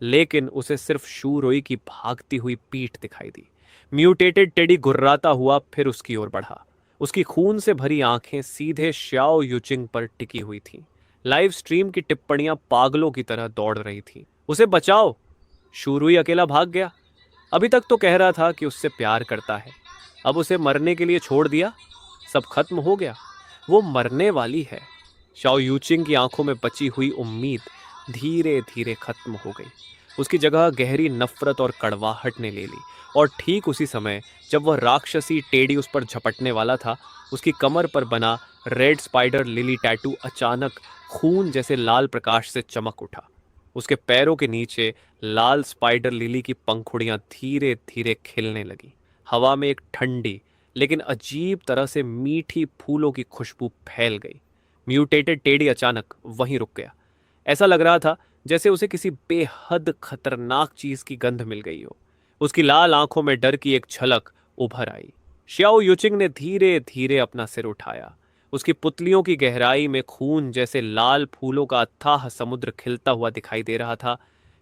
लेकिन उसे सिर्फ शूरोई की भागती हुई पीठ दिखाई दी। म्यूटेटेड टेडी गुर्राता हुआ फिर उसकी ओर बढ़ा। उसकी खून से भरी आंखें सीधे श्याओ युचिंग पर टिकी हुई थीं। लाइव स्ट्रीम की टिप्पणियां पागलों की तरह दौड़ रही थीं। उसे बचाओ! शूरुई अकेला भाग गया। अभी तक तो कह रहा था कि उससे प्यार करता है, अब उसे मरने के लिए छोड़ दिया। सब खत्म हो गया। वो मरने वाली है। शाओ यूचिंग की आंखों में बची हुई उम्मीद धीरे धीरे खत्म हो गई। उसकी जगह गहरी नफरत और कड़वाहट ने ले ली। और ठीक उसी समय जब वह राक्षसी टेडी उस पर झपटने वाला था, उसकी कमर पर बना रेड स्पाइडर लिली टैटू अचानक खून जैसे लाल प्रकाश से चमक उठा। उसके पैरों के नीचे लाल स्पाइडर लिली की पंखुड़ियां धीरे धीरे खिलने लगी। हवा में एक ठंडी लेकिन अजीब तरह से मीठी फूलों की खुशबू फैल गई। म्यूटेटेड टेडी अचानक वहीं रुक गया। ऐसा लग रहा था जैसे उसे किसी बेहद खतरनाक चीज की गंध मिल गई हो। उसकी लाल आंखों में डर की एक झलक उभर आई। श्याओ युचिंग ने धीरे धीरे अपना सिर उठाया। उसकी पुतलियों की गहराई में खून जैसे लाल फूलों का अथाह समुद्र खिलता हुआ दिखाई दे रहा था,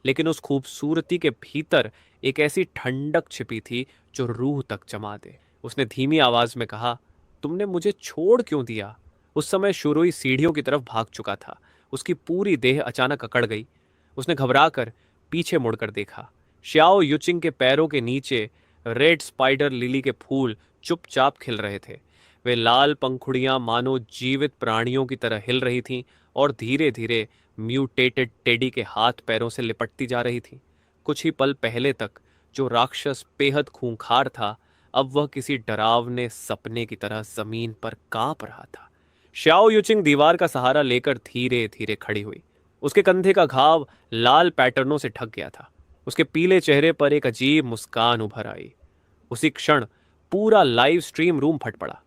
लेकिन उस खूबसूरती के भीतर एक ऐसी ठंडक छिपी थी जो रूह तक जमा दे। उसने धीमी आवाज में कहा, तुमने मुझे छोड़ क्यों दिया? उस समय शुरुई सीढ़ियों की तरफ भाग चुका था। उसकी पूरी देह अचानक अकड़ गई। उसने घबराकर पीछे मुड़कर देखा। श्याओ युचिंग के पैरों के नीचे रेड स्पाइडर लिली के फूल चुपचाप खिल रहे थे। वे लाल पंखुड़ियां मानो जीवित प्राणियों की तरह हिल रही थीं और धीरे धीरे म्यूटेटेड टेडी के हाथ पैरों से लिपटती जा रही थीं। कुछ ही पल पहले तक जो राक्षस बेहद खूंखार था, अब वह किसी डरावने सपने की तरह जमीन पर कांप रहा था। श्याओ युचिंग दीवार का सहारा लेकर धीरे धीरे खड़ी हुई। उसके कंधे का घाव लाल पैटर्नों से ढक गया था। उसके पीले चेहरे पर एक अजीब मुस्कान उभर आई। उसी क्षण पूरा लाइव स्ट्रीम रूम फट पड़ा।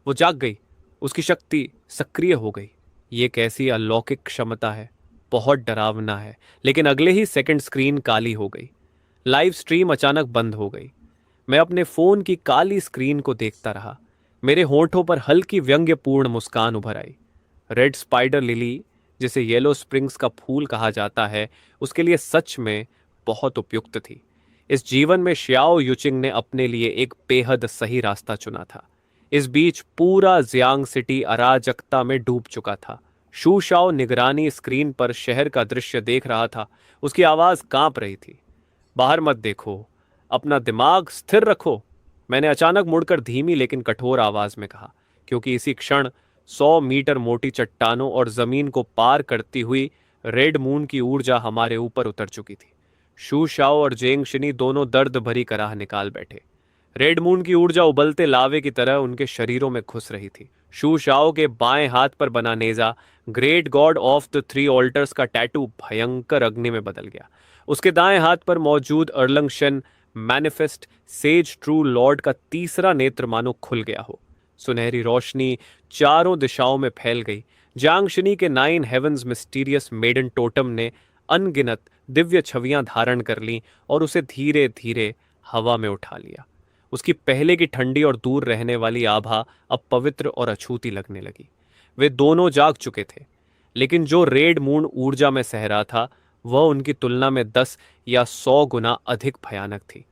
वो जाग गई, उसकी शक्ति सक्रिय हो गई। ये कैसी अलौकिक क्षमता है, बहुत डरावना है। लेकिन अगले ही सेकंड स्क्रीन काली हो गई, लाइव स्ट्रीम अचानक बंद हो गई। मैं अपने फोन की काली स्क्रीन को देखता रहा। मेरे होठों पर हल्की व्यंग्यपूर्ण मुस्कान उभर आई। रेड स्पाइडर लिली, जिसे येलो स्प्रिंग्स का फूल कहा जाता है, उसके लिए सच में बहुत उपयुक्त थी। इस जीवन में श्याओ युचिंग ने अपने लिए एक बेहद सही रास्ता चुना था। इस बीच पूरा जियांग सिटी अराजकता में डूब चुका था। शू शाओ निगरानी स्क्रीन पर शहर का दृश्य देख रहा था। उसकी आवाज कांप रही थी। बाहर मत देखो, अपना दिमाग स्थिर रखो, मैंने अचानक मुड़कर धीमी लेकिन कठोर आवाज में कहा, क्योंकि इसी क्षण 100 मीटर मोटी चट्टानों और जमीन को पार करती हुई रेड मून की ऊर्जा हमारे ऊपर उतर चुकी थी। शू शाओ और जेंग शिनी दोनों दर्द भरी कराह निकाल बैठे। रेड मून की ऊर्जा उबलते लावे की तरह उनके शरीरों में घुस रही थी। शू शाओ के बाएं हाथ पर बना नेजा, Great God of the Three Altars का टैटू, भयंकर अग्नि में बदल गया। उसके दाएं हाथ पर मौजूद अर्लंग शन मैनिफेस्ट सेज ट्रू लॉर्ड का तीसरा नेत्र मानो खुल गया हो। सुनहरी रोशनी चारों दिशाओं में फैल गई। जांग शिनी के 9 हेवंस मिस्टीरियस मेडन टोटम ने अनगिनत दिव्य छवियां धारण कर लीं और उसे धीरे धीरे हवा में उठा लिया। उसकी पहले की ठंडी और दूर रहने वाली आभा अब पवित्र और अछूती लगने लगी। वे दोनों जाग चुके थे, लेकिन जो रेड मून ऊर्जा में सह रहा था वह उनकी तुलना में 10 या 100 गुना अधिक भयानक थी।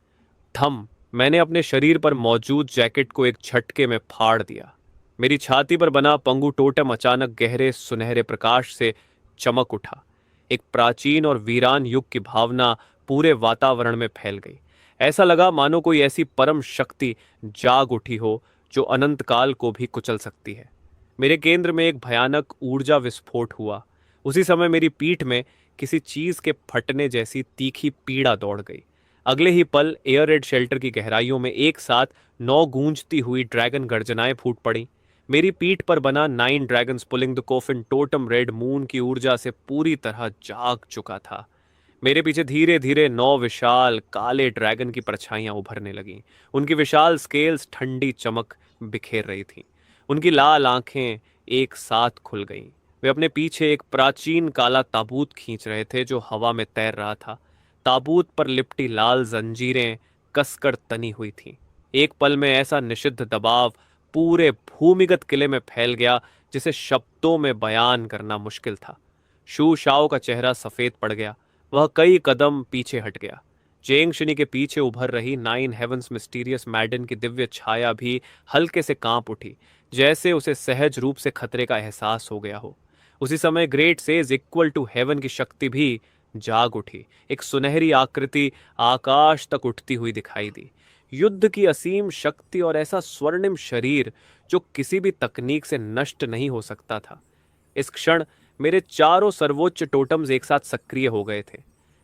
थम, मैंने अपने शरीर पर मौजूद जैकेट को एक झटके में फाड़ दिया। मेरी छाती पर बना पंगु टोटम अचानक गहरे सुनहरे प्रकाश से चमक उठा। एक प्राचीन और वीरान युग की भावना पूरे वातावरण में फैल गई। ऐसा लगा मानो कोई ऐसी परम शक्ति जाग उठी हो जो अनंत काल को भी कुचल सकती है। मेरे केंद्र में एक भयानक ऊर्जा विस्फोट हुआ। उसी समय मेरी पीठ में किसी चीज के फटने जैसी तीखी पीड़ा दौड़ गई। अगले ही पल एयर रेड शेल्टर की गहराइयों में एक साथ 9 गूंजती हुई ड्रैगन गर्जनाएं फूट पड़ी। मेरी पीठ पर बना 9 dragons pulling the coffin totem red moon की ऊर्जा से पूरी तरह जाग चुका था। मेरे पीछे धीरे धीरे 9 विशाल काले ड्रैगन की परछाइयां उभरने लगीं। उनकी विशाल स्केल्स ठंडी चमक बिखेर रही थीं। उनकी लाल आंखें एक साथ खुल गईं। वे अपने पीछे एक प्राचीन काला ताबूत खींच रहे थे जो हवा में तैर रहा था। ताबूत पर लिपटी लाल जंजीरें कसकर तनी हुई थीं। एक पल में ऐसा निषिद्ध दबाव पूरे भूमिगत किले में फैल गया जिसे शब्दों में बयान करना मुश्किल था। शू शाओ का चेहरा सफेद पड़ गया। वह कई कदम पीछे हट गया। जेंग शिनी के पीछे उभर रही 9 हेवंस मिस्टीरियस मैडन की दिव्य छाया भी हल्के से कांप उठी, जैसे उसे सहज रूप से खतरे का एहसास हो गया हो। उसी समय Great Sage Equal to Heaven की शक्ति भी जाग उठी। एक सुनहरी आकृति आकाश तक उठती हुई दिखाई दी। युद्ध की असीम शक्ति और ऐसा स्वर्णिम शरीर जो किसी भी तकनीक से नष्ट नहीं हो सकता था। इस क्षण मेरे चारों सर्वोच्च टोटम्स एक साथ सक्रिय हो गए थे,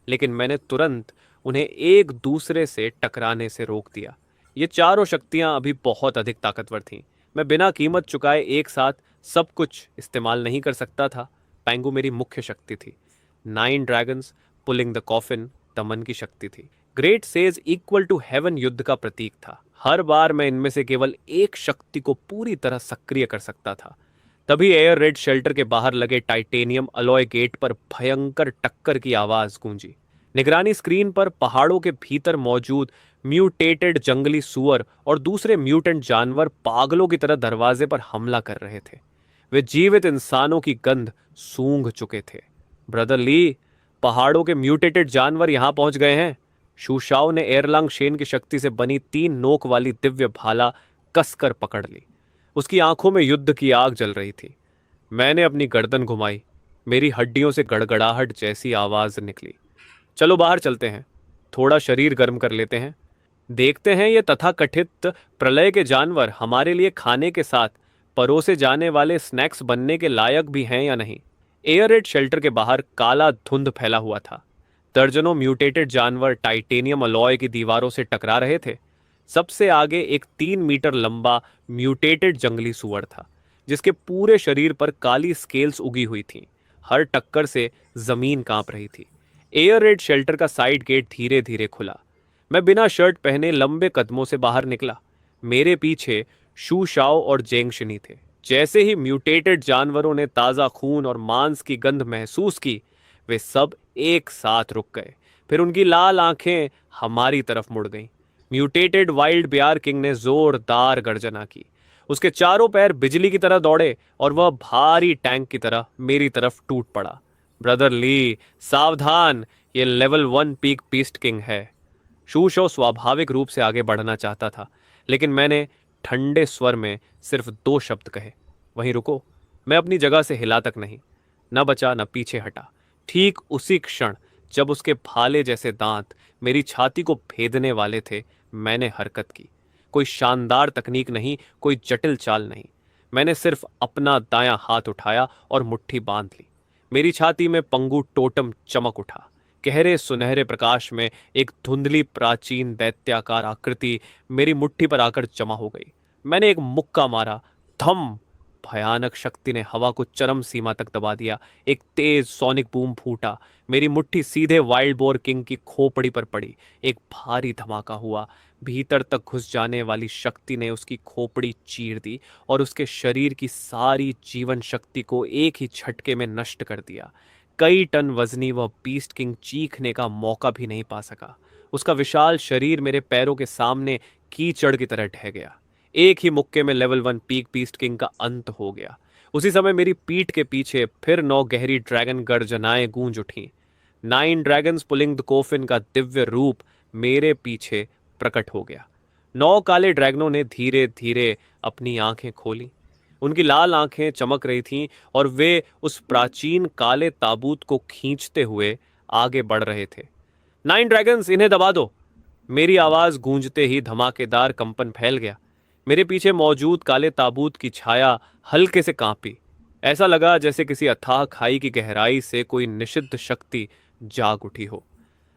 लेकिन मैंने तुरंत उन्हें एक दूसरे से टकराने से रोक दिया। ये चारों शक्तियां अभी बहुत अधिक ताकतवर थीं। मैं बिना कीमत चुकाए एक साथ सब कुछ इस्तेमाल नहीं कर सकता था। पैंगू मेरी मुख्य शक्ति थी। 9 ड्रैगन्स पुलिंग द कॉफिन दमन की शक्ति थी। Great Sage Equal to Heaven युद्ध का प्रतीक था। हर बार मैं इनमें से केवल एक शक्ति को पूरी तरह सक्रिय कर सकता था। तभी एयर रेड शेल्टर के बाहर लगे टाइटेनियम अलॉय गेट पर भयंकर टक्कर की आवाज गूंजी। निगरानी स्क्रीन पर पहाड़ों के भीतर मौजूद म्यूटेटेड जंगली सुअर और दूसरे म्यूटेंट जानवर पागलों की तरह दरवाजे पर हमला कर रहे थे। वे जीवित इंसानों की गंध सूंघ चुके थे। ब्रदर ली, पहाड़ों के म्यूटेटेड जानवर यहां पहुंच गए हैं। शूशाओ ने एयरलांग शेन की शक्ति से बनी 3 नोक वाली दिव्य भाला कसकर पकड़ ली। उसकी आंखों में युद्ध की आग जल रही थी। मैंने अपनी गर्दन घुमाई। मेरी हड्डियों से गड़गड़ाहट जैसी आवाज निकली। चलो बाहर चलते हैं, थोड़ा शरीर गर्म कर लेते हैं। देखते हैं ये तथाकथित प्रलय के जानवर हमारे लिए खाने के साथ परोसे जाने वाले स्नैक्स बनने के लायक भी हैं या नहीं। एयर रेड शेल्टर के बाहर काला धुंध फैला हुआ था। दर्जनों म्यूटेटेड जानवर टाइटेनियम अलॉय की दीवारों से टकरा रहे थे। सबसे आगे एक 3 मीटर लंबा म्यूटेटेड जंगली सुअर था, जिसके पूरे शरीर पर काली स्केल्स उगी हुई थीं। हर टक्कर से जमीन कांप रही थी। एयर रेड शेल्टर का साइड गेट धीरे धीरे खुला। मैं बिना शर्ट पहने लंबे कदमों से बाहर निकला। मेरे पीछे शू शाओ और जेंग शिनी थे। जैसे ही म्यूटेटेड जानवरों ने ताज़ा खून और मांस की गंध महसूस की, वे सब एक साथ रुक गए। फिर उनकी लाल आंखें हमारी तरफ मुड़ गईं। म्यूटेटेड वाइल्ड बियर किंग ने जोरदार गर्जना की। उसके चारों पैर बिजली की तरह दौड़े और वह भारी टैंक की तरह मेरी तरफ टूट पड़ा। ब्रदर ली, सावधान, ये लेवल 1 पीक बीस्ट किंग है। शू शो स्वाभाविक रूप से आगे बढ़ना चाहता था, लेकिन मैंने ठंडे स्वर में सिर्फ 2 शब्द कहे, वहीं रुको। मैं अपनी जगह से हिला तक नहीं, न बचा न पीछे हटा। ठीक उसी क्षण जब उसके भाले जैसे दांत मेरी छाती को भेदने वाले थे, मैंने हरकत की। कोई शानदार तकनीक नहीं, कोई जटिल चाल नहीं। मैंने सिर्फ अपना दायां हाथ उठाया और मुट्ठी बांध ली। मेरी छाती में पंगु टोटम चमक उठा। गहरे सुनहरे प्रकाश में एक धुंधली प्राचीन दैत्याकार आकृति मेरी मुट्ठी पर आकर जमा हो गई। मैंने एक मुक्का मारा, धम। भयानक शक्ति ने हवा को चरम सीमा तक दबा दिया। एक तेज सोनिक बूम फूटा। मेरी मुट्ठी सीधे वाइल्ड बोर किंग की खोपड़ी पर पड़ी। एक भारी धमाका हुआ। भीतर तक घुस जाने वाली शक्ति ने उसकी खोपड़ी चीर दी और उसके शरीर की सारी जीवन शक्ति को एक ही झटके में नष्ट कर दिया। कई टन वजनी वह बीस्ट किंग चीखने का मौका भी नहीं पा सका। उसका विशाल शरीर मेरे पैरों के सामने कीचड़ की तरह ढह गया। एक ही मुक्के में लेवल 1 पीक बीस्ट किंग का अंत हो गया। उसी समय मेरी पीठ के पीछे फिर 9 गहरी ड्रैगन गर्जनाएं गूंज उठीं। 9 ड्रैगन्स पुलिंग द कोफिन का दिव्य रूप मेरे पीछे प्रकट हो गया। 9 काले ड्रैगनों ने धीरे धीरे अपनी आंखें खोली। उनकी लाल आंखें चमक रही थीं और वे उस प्राचीन काले ताबूत को खींचते हुए आगे बढ़ रहे थे। 9 ड्रैगन्स, इन्हें दबा दो। मेरी आवाज गूंजते ही धमाकेदार कंपन फैल गया। मेरे पीछे मौजूद काले ताबूत की छाया हल्के से कांपी। ऐसा लगा जैसे किसी अथाह खाई की गहराई से कोई निषिद्ध शक्ति जाग उठी हो।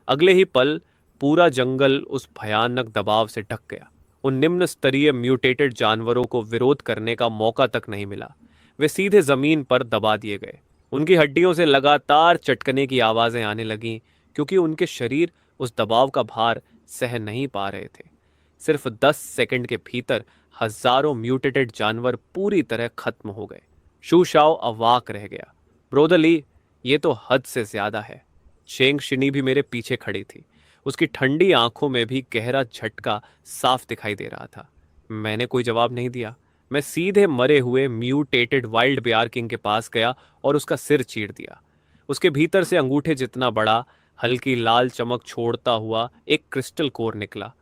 अगले ही पल पूरा जंगल उस भयानक दबाव से ढक गया। उन निम्न स्तरीय म्यूटेटेड जानवरों को विरोध करने का मौका तक नहीं मिला। वे सीधे जमीन पर दबा दिए गए। उनकी हड्डियों से लगातार चटकने की आवाजें आने लगीं, क्योंकि उनके शरीर उस दबाव का भार सह नहीं पा रहे थे। सिर्फ 10 सेकंड के भीतर हजारों म्यूटेटेड जानवर पूरी तरह खत्म हो गए। शू शाओ अवाक रह गया। ब्रोदली, ये तो हद से ज्यादा है। चेंग शिनी भी मेरे पीछे खड़ी थी। उसकी ठंडी आंखों में भी गहरा झटका साफ दिखाई दे रहा था। मैंने कोई जवाब नहीं दिया। मैं सीधे मरे हुए म्यूटेटेड वाइल्ड बियर किंग के पास गया और उसका सिर चीर दिया। उसके भीतर से अंगूठे जितना बड़ा, हल्की लाल चमक छोड़ता हुआ एक क्रिस्टल कोर निकला।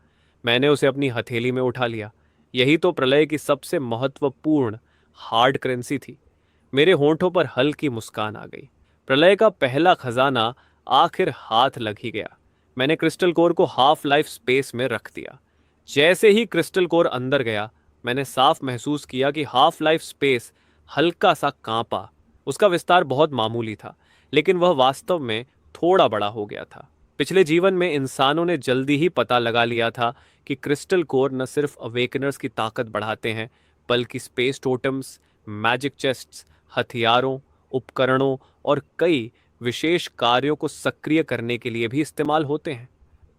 मैंने उसे अपनी हथेली में उठा लिया। यही तो प्रलय की सबसे महत्वपूर्ण हार्ड करेंसी थी। मेरे होंठों पर हल्की मुस्कान आ गई। प्रलय का पहला खजाना आखिर हाथ लग ही गया। मैंने क्रिस्टल कोर को हाफ लाइफ स्पेस में रख दिया। जैसे ही क्रिस्टल कोर अंदर गया, मैंने साफ महसूस किया कि हाफ लाइफ स्पेस हल्का सा कांपा। उसका विस्तार बहुत मामूली था, लेकिन वह वास्तव में थोड़ा बड़ा हो गया था। पिछले जीवन में इंसानों ने जल्दी ही पता लगा लिया था कि क्रिस्टल कोर न सिर्फ अवेकनर्स की ताकत बढ़ाते हैं, बल्कि स्पेस टोटम्स, मैजिक चेस्ट्स, हथियारों, उपकरणों और कई विशेष कार्यों को सक्रिय करने के लिए भी इस्तेमाल होते हैं।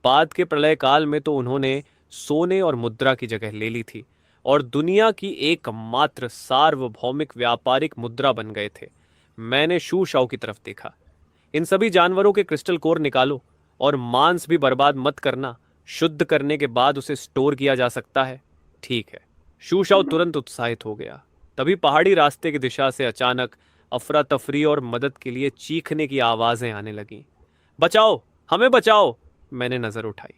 बाद के प्रलय काल में तो उन्होंने सोने और मुद्रा की जगह ले ली थी और दुनिया की एकमात्र सार्वभौमिक व्यापारिक मुद्रा बन गए थे। मैंने शू शाओ की तरफ देखा। इन सभी जानवरों के क्रिस्टल कोर निकालो और मांस भी बर्बाद मत करना। शुद्ध करने के बाद उसे स्टोर किया जा सकता है। ठीक है। शू शाओ तुरंत उत्साहित हो गया। तभी पहाड़ी रास्ते की दिशा से अचानक अफरा तफरी और मदद के लिए चीखने की आवाजें आने लगीं। बचाओ, हमें बचाओ! मैंने नजर उठाई।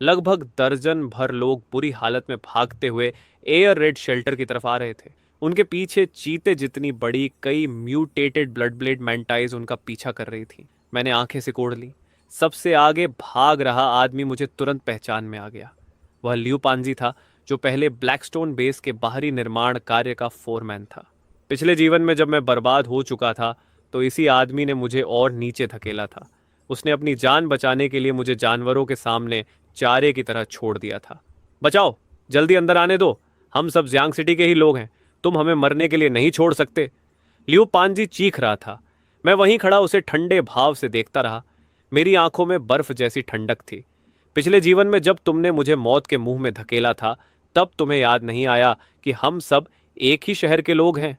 लगभग दर्जन भर लोग बुरी हालत में भागते हुए एयर रेड शेल्टर की तरफ आ रहे थे। उनके पीछे चीते जितनी बड़ी कई म्यूटेटेड ब्लड ब्लेड मैंटाइज उनका पीछा कर रही थी। मैंने आंखें सिकोड़ ली। सबसे आगे भाग रहा आदमी मुझे तुरंत पहचान में आ गया। वह लियू पांजी था, जो पहले ब्लैकस्टोन बेस के बाहरी निर्माण कार्य का फोरमैन था। पिछले जीवन में जब मैं बर्बाद हो चुका था, तो इसी आदमी ने मुझे और नीचे धकेला था। उसने अपनी जान बचाने के लिए मुझे जानवरों के सामने चारे की तरह छोड़ दिया था। बचाओ, जल्दी अंदर आने दो। हम सब जियांग सिटी के ही लोग हैं। तुम हमें मरने के लिए नहीं छोड़ सकते। लियू पांजी चीख रहा था। मैं वहीं खड़ा उसे ठंडे भाव से देखता रहा। मेरी आंखों में बर्फ जैसी ठंडक थी। पिछले जीवन में जब तुमने मुझे मौत के मुंह में धकेला था, तब तुम्हें याद नहीं आया कि हम सब एक ही शहर के लोग हैं।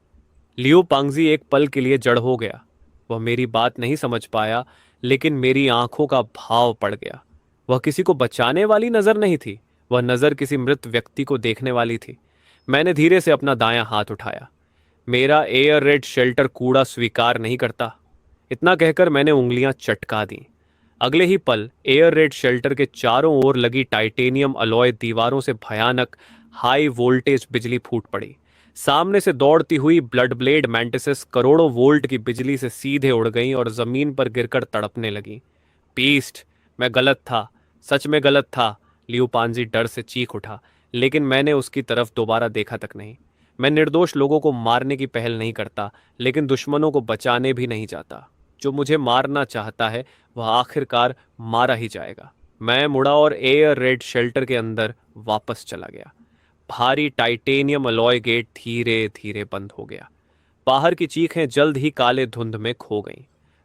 लियो पांगजी एक पल के लिए जड़ हो गया। वह मेरी बात नहीं समझ पाया, लेकिन मेरी आंखों का भाव पड़ गया। वह किसी को बचाने वाली नजर नहीं थी, वह नजर किसी मृत व्यक्ति को देखने वाली थी। मैंने धीरे से अपना दायां हाथ उठाया। मेरा एयर रेड शेल्टर कूड़ा स्वीकार नहीं करता। इतना कहकर मैंने उंगलियां चटका दी। अगले ही पल एयर रेड शेल्टर के चारों ओर लगी टाइटेनियम अलॉय दीवारों से भयानक हाई वोल्टेज बिजली फूट पड़ी। सामने से दौड़ती हुई ब्लड ब्लेड मैंटिसेस करोड़ों वोल्ट की बिजली से सीधे उड़ गईं और जमीन पर गिरकर तड़पने लगीं। बीस्ट, मैं गलत था, सच में गलत था। लियो पांजी डर से चीख उठा, लेकिन मैंने उसकी तरफ दोबारा देखा तक नहीं। मैं निर्दोष लोगों को मारने की पहल नहीं करता, लेकिन दुश्मनों को बचाने भी नहीं जाता। जो मुझे मारना चाहता है वह आखिरकार मारा ही जाएगा। मैं मुड़ा और एयर रेड शेल्टर के अंदर वापस चला गया। भारी टाइटेनियम अलॉय गेट धीरे धीरे बंद हो गया। बाहर की चीखें जल्द ही काले धुंध में खो गईं।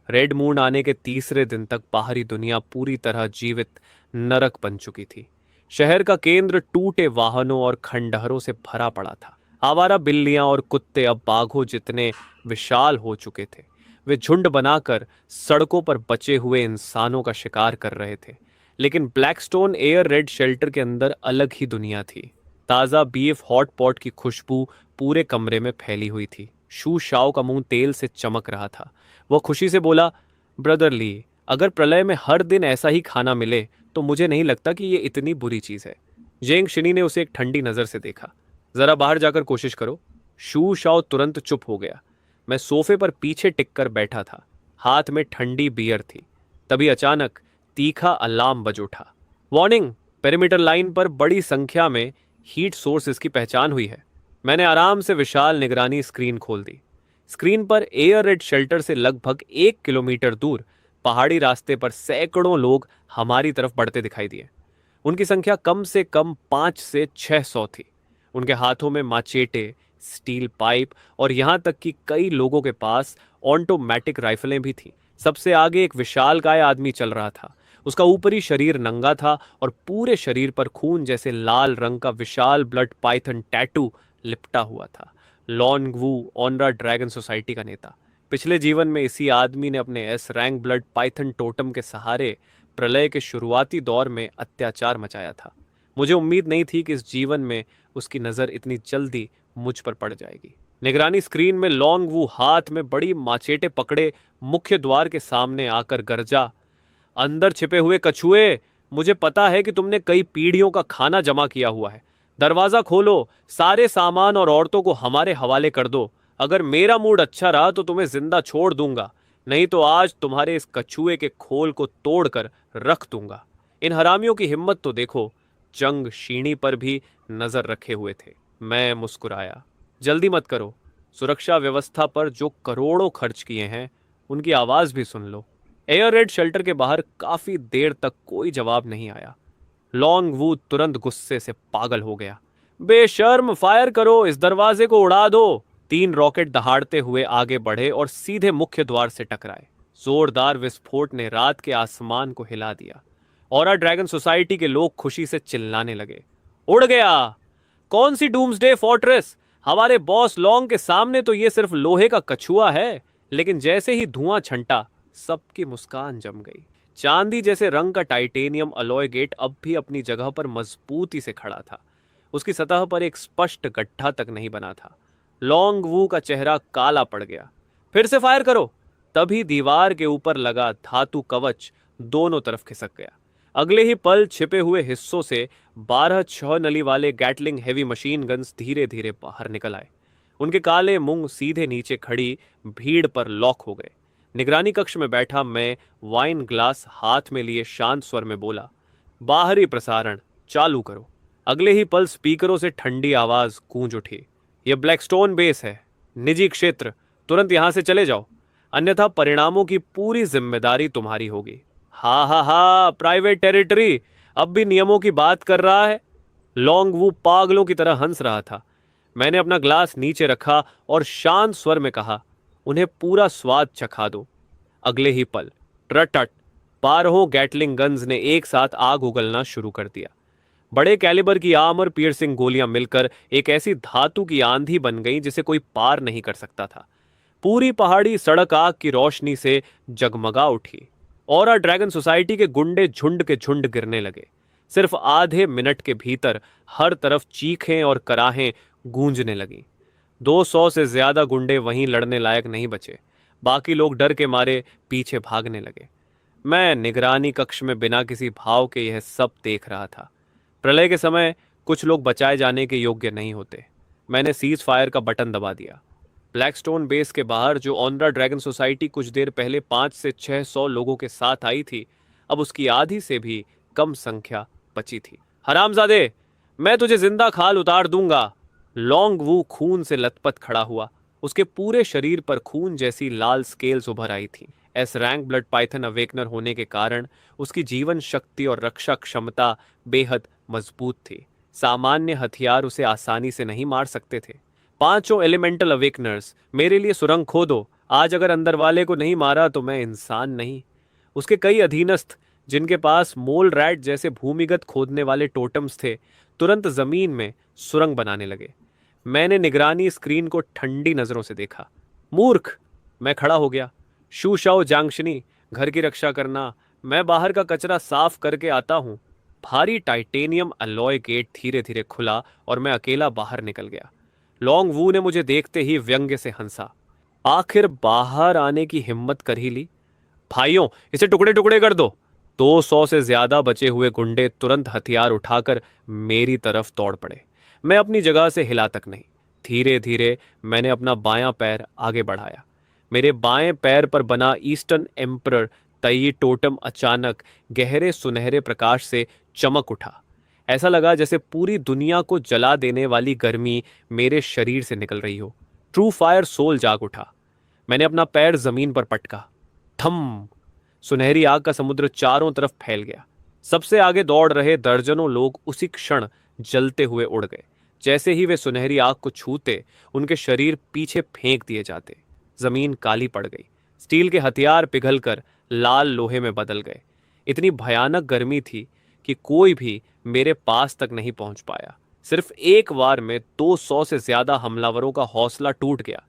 रेड मून आने के तीसरे दिन तक बाहरी दुनिया पूरी तरह जीवित नरक बन चुकी थी। शहर का केंद्र टूटे वाहनों और खंडहरों से भरा पड़ा था। आवारा बिल्लियां और कुत्ते अब बाघों जितने विशाल हो चुके थे। वे झुंड बनाकर सड़कों पर बचे हुए इंसानों का शिकार कर रहे थे। लेकिन ब्लैकस्टोन एयर रेड शेल्टर के अंदर अलग ही दुनिया थी। ताज़ा बीफ हॉट पॉट की खुशबू पूरे कमरे में फैली हुई थी। शू शाओ का मुंह तेल से चमक रहा था। वह खुशी से बोला, ब्रदर ली, अगर प्रलय में हर दिन ऐसा ही खाना मिले तो मुझे नहीं लगता कि ये इतनी बुरी चीज़ है। जेंग शिनी ने उसे एक ठंडी नज़र से देखा। ज़रा बाहर जाकर कोशिश करो। शू शाओ तुरंत चुप हो गया। मैं सोफे पर पीछे टिककर बैठा था, हाथ में ठंडी बियर थी। तभी अचानक तीखा अलार्म बज उठा। वार्निंग, पेरीमीटर लाइन पर बड़ी संख्या में हीट सोर्सेज की पहचान हुई है। मैंने आराम से विशाल निगरानी स्क्रीन खोल दी। स्क्रीन पर एयर रेड शेल्टर से लगभग 1 किलोमीटर दूर पहाड़ी रास्ते पर सैकड़ों लोग हमारी तरफ बढ़ते दिखाई दिए। उनकी संख्या कम से कम 5 से 600 थी। उनके हाथों में माचेटे, स्टील पाइप और यहां तक कि कई लोगों के पास ऑटोमेटिक राइफलें भी थीं। सबसे आगे एक विशालकाय आदमी चल रहा था। उसका ऊपरी शरीर नंगा था और पूरे शरीर पर खून जैसे लाल रंग का विशाल ब्लड पाइथन टैटू लिपटा हुआ था। लॉन्ग वू, ऑनरा ड्रैगन सोसाइटी का नेता। पिछले जीवन में इसी आदमी ने अपने S rank blood Python totem के सहारे प्रलय के शुरुआती दौर में अत्याचार मचाया था। मुझे उम्मीद नहीं थी कि इस जीवन में उसकी नज़र इतनी जल्दी मुझ पर पड़ जाएगी। निगरानी स्क्रीन में लॉन्ग वू हाथ में बड़ी माचेटे पकड़े मुख्य द्वार के सामने आकर गरजा, अंदर छिपे हुए कछुए, मुझे पता है कि तुमने कई पीढ़ियों का खाना जमा किया हुआ है। दरवाजा खोलो, सारे सामान और औरतों को हमारे हवाले कर दो। अगर मेरा मूड अच्छा रहा तो तुम्हें जिंदा छोड़ दूंगा, नहीं तो आज तुम्हारे इस कछुए के खोल को तोड़कर रख दूंगा। इन हरामियों की हिम्मत तो देखो। जंग शीणी पर भी नजर रखे हुए थे। मैं मुस्कुराया। जल्दी मत करो, सुरक्षा व्यवस्था पर जो करोड़ों खर्च किए हैं उनकी आवाज भी सुन लो। एयर रेड शेल्टर के बाहर काफी देर तक कोई जवाब नहीं आया। लॉन्ग वू तुरंत गुस्से से पागल हो गया। बेशर्म, फायर करो, इस दरवाजे को उड़ा दो। 3 रॉकेट दहाड़ते हुए आगे बढ़े और सीधे मुख्य द्वार से टकराए। जोरदार विस्फोट ने रात के आसमान को हिला दिया। ऑरा ड्रैगन सोसाइटी के लोग खुशी से चिल्लाने लगे। उड़ गया! कौन सी डूम्सडे फोर्ट्रेस? हमारे बॉस लॉन्ग के सामने तो ये सिर्फ लोहे का कछुआ है। लेकिन जैसे ही धुआं छंटा, सबकी मुस्कान जम गई। चांदी जैसे रंग का टाइटेनियम अलॉय गेट अब भी अपनी जगह पर मजबूती से खड़ा था। उसकी सतह पर एक स्पष्ट गड्ढा तक नहीं बना था। लॉन्ग वू का चेहरा काला पड़ गया। फिर से फायर करो। तभी दीवार के ऊपर लगा धातु कवच दोनों तरफ खिसक गया। अगले ही पल छिपे हुए हिस्सों से 12 6 नली वाले गैटलिंग हेवी मशीन गन्स धीरे धीरे बाहर निकल आए। उनके काले मुंह सीधे नीचे खड़ी भीड़ पर लॉक हो गए। निगरानी कक्ष में बैठा मैं वाइन ग्लास हाथ में लिए शांत स्वर में बोला, बाहरी प्रसारण चालू करो। अगले ही पल स्पीकरों से ठंडी आवाज गूंज उठी, यह ब्लैकस्टोन बेस है, निजी क्षेत्र, तुरंत यहां से चले जाओ, अन्यथा परिणामों की पूरी जिम्मेदारी तुम्हारी होगी। हा हा हा, प्राइवेट टेरिटरी, अब भी नियमों की बात कर रहा है। लॉन्ग वू पागलों की तरह हंस रहा था। मैंने अपना ग्लास नीचे रखा और शांत स्वर में कहा, उन्हें पूरा स्वाद चखा दो। अगले ही पल ट्रटट 12 गैटलिंग गन्स ने एक साथ आग उगलना शुरू कर दिया। बड़े कैलिबर की आर्मर पियर्सिंग गोलियां मिलकर एक ऐसी धातु की आंधी बन गई जिसे कोई पार नहीं कर सकता था। पूरी पहाड़ी सड़क आग की रोशनी से जगमगा उठी। और ड्रैगन सोसाइटी के गुंडे झुंड के झुंड गिरने लगे। सिर्फ आधे मिनट के भीतर हर तरफ चीखें और कराहें गूंजने लगी। 200 से ज्यादा गुंडे वहीं लड़ने लायक नहीं बचे। बाकी लोग डर के मारे पीछे भागने लगे। मैं निगरानी कक्ष में बिना किसी भाव के यह सब देख रहा था। प्रलय के समय कुछ लोग बचाए जाने के योग्य नहीं होते। मैंने सीज फायर का बटन दबा दिया। ब्लैकस्टोन बेस के बाहर जो ऑनरा ड्रैगन सोसाइटी कुछ देर पहले 500 से 600 लोगों के साथ आई थी, अब उसकी आधी से भी कम संख्या बची थी। हरामजादे, मैं तुझे जिंदा खाल उतार दूंगा। लॉन्ग वू खून से लथपथ खड़ा हुआ। उसके पूरे शरीर पर खून जैसी लाल स्केल्स उभर आई थी। S rank blood Python awakener होने के कारण उसकी जीवन शक्ति और रक्षा क्षमता बेहद मजबूत थी। सामान्य हथियार उसे आसानी से नहीं मार सकते थे। पांचों एलिमेंटल अवेकनर्स, मेरे लिए सुरंग खोदो। आज अगर अंदर वाले को नहीं मारा तो मैं इंसान नहीं। उसके कई अधीनस्थ, जिनके पास मोल रैट जैसे भूमिगत खोदने वाले टोटम्स थे, तुरंत जमीन में सुरंग बनाने लगे। मैंने निगरानी स्क्रीन को ठंडी नजरों से देखा। मूर्ख, मैं खड़ा हो गया। शू शाओ जांगशनी, घर की रक्षा करना। मैं बाहर का कचरा साफ करके आता हूं। भारी टाइटेनियम अलॉय गेट धीरे धीरे खुला और मैं अकेला बाहर निकल गया। लॉन्ग वू ने मुझे देखते ही व्यंग्य से हंसा। आखिर बाहर आने की हिम्मत कर ही ली। भाइयों, इसे टुकड़े टुकड़े कर दो। 200 से ज्यादा बचे हुए गुंडे तुरंत हथियार उठाकर मेरी तरफ दौड़ पड़े। मैं अपनी जगह से हिला तक नहीं। धीरे धीरे मैंने अपना बायां पैर आगे बढ़ाया। मेरे बाएं पैर पर बना ईस्टर्न एम्परर तई टोटम अचानक गहरे सुनहरे प्रकाश से चमक उठा। ऐसा लगा जैसे पूरी दुनिया को जला देने वाली गर्मी मेरे शरीर से निकल रही हो। ट्रू फायर सोल जाग उठा। मैंने अपना पैर जमीन पर पटका। थम। सुनहरी आग का समुद्र चारों तरफ फैल गया। सबसे आगे दौड़ रहे दर्जनों लोग उसी क्षण जलते हुए उड़ गए। जैसे ही वे सुनहरी आग को छूते, उनके शरीर पीछे फेंक दिए जाते। जमीन काली पड़ गई। स्टील के हथियार पिघलकर लाल लोहे में बदल गए। इतनी भयानक गर्मी थी कि कोई भी मेरे पास तक नहीं पहुंच पाया। सिर्फ एक बार में 200 से ज्यादा हमलावरों का हौसला टूट गया।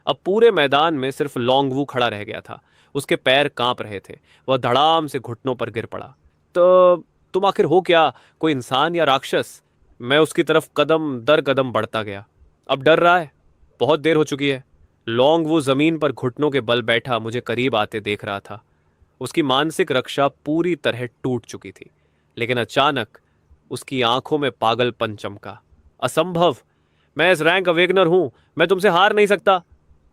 अब पूरे मैदान में सिर्फ लॉन्गवू खड़ा रह गया था। उसके पैर कांप रहे थे। वह धड़ाम से घुटनों पर गिर पड़ा। तो तुम आखिर हो क्या, कोई इंसान या राक्षस? मैं उसकी तरफ कदम दर कदम बढ़ता गया। अब डर रहा है? बहुत देर हो चुकी है। लॉन्गवू जमीन पर घुटनों के बल बैठा मुझे करीब आते देख रहा था। उसकी मानसिक रक्षा पूरी तरह टूट चुकी थी। लेकिन अचानक उसकी आंखों में पागलपन चमका। असंभव! मैं इस रैंक अवेगनर हूं। मैं तुमसे हार नहीं सकता।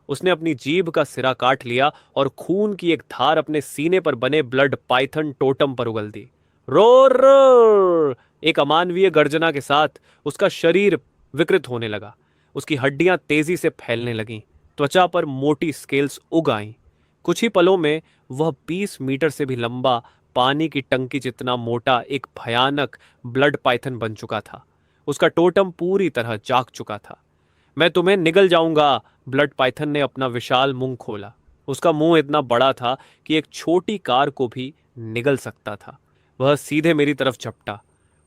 उसने अपनी जीभ का सिरा काट लिया और खून की एक धार अपने सीने पर बने ब्लड पाइथन टोटम पर उगल दी। Roar roar! एक अमानवीय गर्जना के साथ उसका शरीर विकृत होने लगा। उसकी हड्डियां तेजी से फैलने लगीं। त्वचा पर मोटी स्केल्स उग आईं। कुछ ही पलों में वह 20 मीटर से भी लंबा, पानी की टंकी जितना मोटा एक भयानक ब्लड पाइथन बन चुका था। उसका टोटम पूरी तरह जाग चुका था। मैं तुम्हें निगल जाऊंगा। ब्लड पाइथन ने अपना विशाल मुंह खोला। उसका मुंह इतना बड़ा था कि एक छोटी कार को भी निगल सकता था। वह सीधे मेरी तरफ झपटा।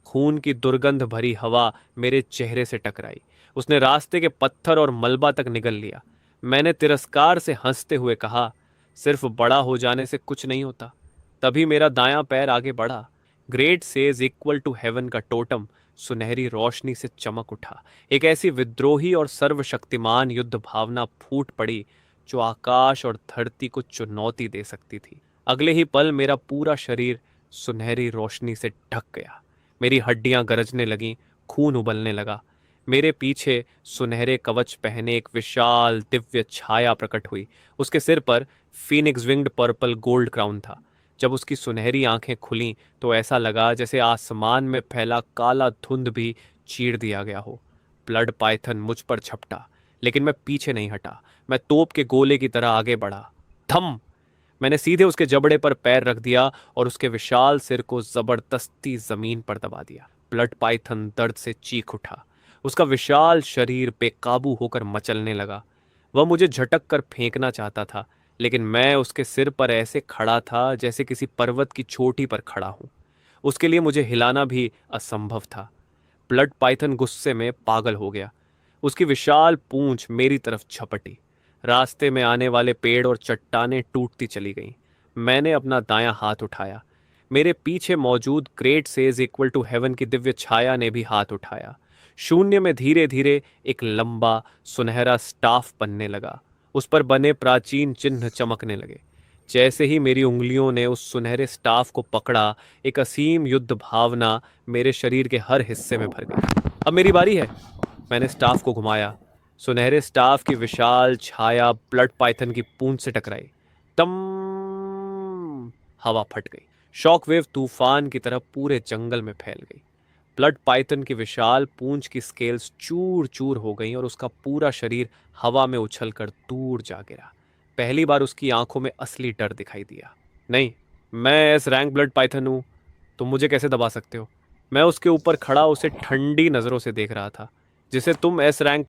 खून की दुर्गंध भरी हवा मेरे चेहरे से टकराई। उसने रास्ते के पत्थर और मलबा तक निगल लिया। मैंने तिरस्कार से हंसते हुए कहा, सिर्फ बड़ा हो जाने से कुछ नहीं होता। तभी मेरा दायां पैर आगे बढ़ा। Great Sage Equal to Heaven का टोटम सुनहरी रोशनी से चमक उठा। एक ऐसी विद्रोही और सर्वशक्तिमान युद्ध भावना फूट पड़ी जो आकाश और धरती को चुनौती दे सकती थी। अगले ही पल मेरा पूरा शरीर सुनहरी रोशनी से ढक गया। मेरी हड्डियां गरजने लगीं, खून उबलने लगा। मेरे पीछे सुनहरे कवच पहने एक विशाल दिव्य छाया प्रकट हुई। उसके सिर पर Phoenix winged purple gold crown था। जब उसकी सुनहरी आंखें खुलीं तो ऐसा लगा जैसे आसमान में फैला काला धुंध भी चीर दिया गया हो। ब्लड पाइथन मुझ पर झपटा, लेकिन मैं पीछे नहीं हटा। मैं तोप के गोले की तरह आगे बढ़ा। थम! मैंने सीधे उसके जबड़े पर पैर रख दिया और उसके विशाल सिर को जबरदस्ती जमीन पर दबा दिया। ब्लड पाइथन दर्द से चीख उठा। उसका विशाल शरीर बेकाबू होकर मचलने लगा। वह मुझे झटक कर फेंकना चाहता था, लेकिन मैं उसके सिर पर ऐसे खड़ा था जैसे किसी पर्वत की चोटी पर खड़ा हूं। उसके लिए मुझे हिलाना भी असंभव था। ब्लड पाइथन गुस्से में पागल हो गया। उसकी विशाल पूंछ मेरी तरफ झपटी। रास्ते में आने वाले पेड़ और चट्टानें टूटती चली गईं। मैंने अपना दायां हाथ उठाया। मेरे पीछे मौजूद Great Sage Equal to Heaven की दिव्य छाया ने भी हाथ उठाया। शून्य में धीरे धीरे एक लंबा सुनहरा स्टाफ बनने लगा। उस पर बने प्राचीन चिन्ह चमकने लगे। जैसे ही मेरी उंगलियों ने उस सुनहरे स्टाफ को पकड़ा, एक असीम युद्ध भावना मेरे शरीर के हर हिस्से में भर गई। अब मेरी बारी है। मैंने स्टाफ को घुमाया। सुनहरे स्टाफ की विशाल छाया ब्लड पाइथन की पूंछ से टकराई। तम, हवा फट गई। शॉकवेव तूफान की तरह पूरे जंगल में फैल गई। ब्लड पाइथन की विशाल पूंछ की स्केल्स चूर चूर हो गईं और उसका पूरा शरीर हवा में उछलकर दूर जा गिरा। पहली बार उसकी आंखों में असली डर दिखाई दिया। नहीं, मैं एस रैंक ब्लड पाइथन हूं। तुम मुझे कैसे दबा सकते हो? मैं उसके ऊपर खड़ा उसे ठंडी नजरों से देख रहा था। जिसे तुम एस रैंक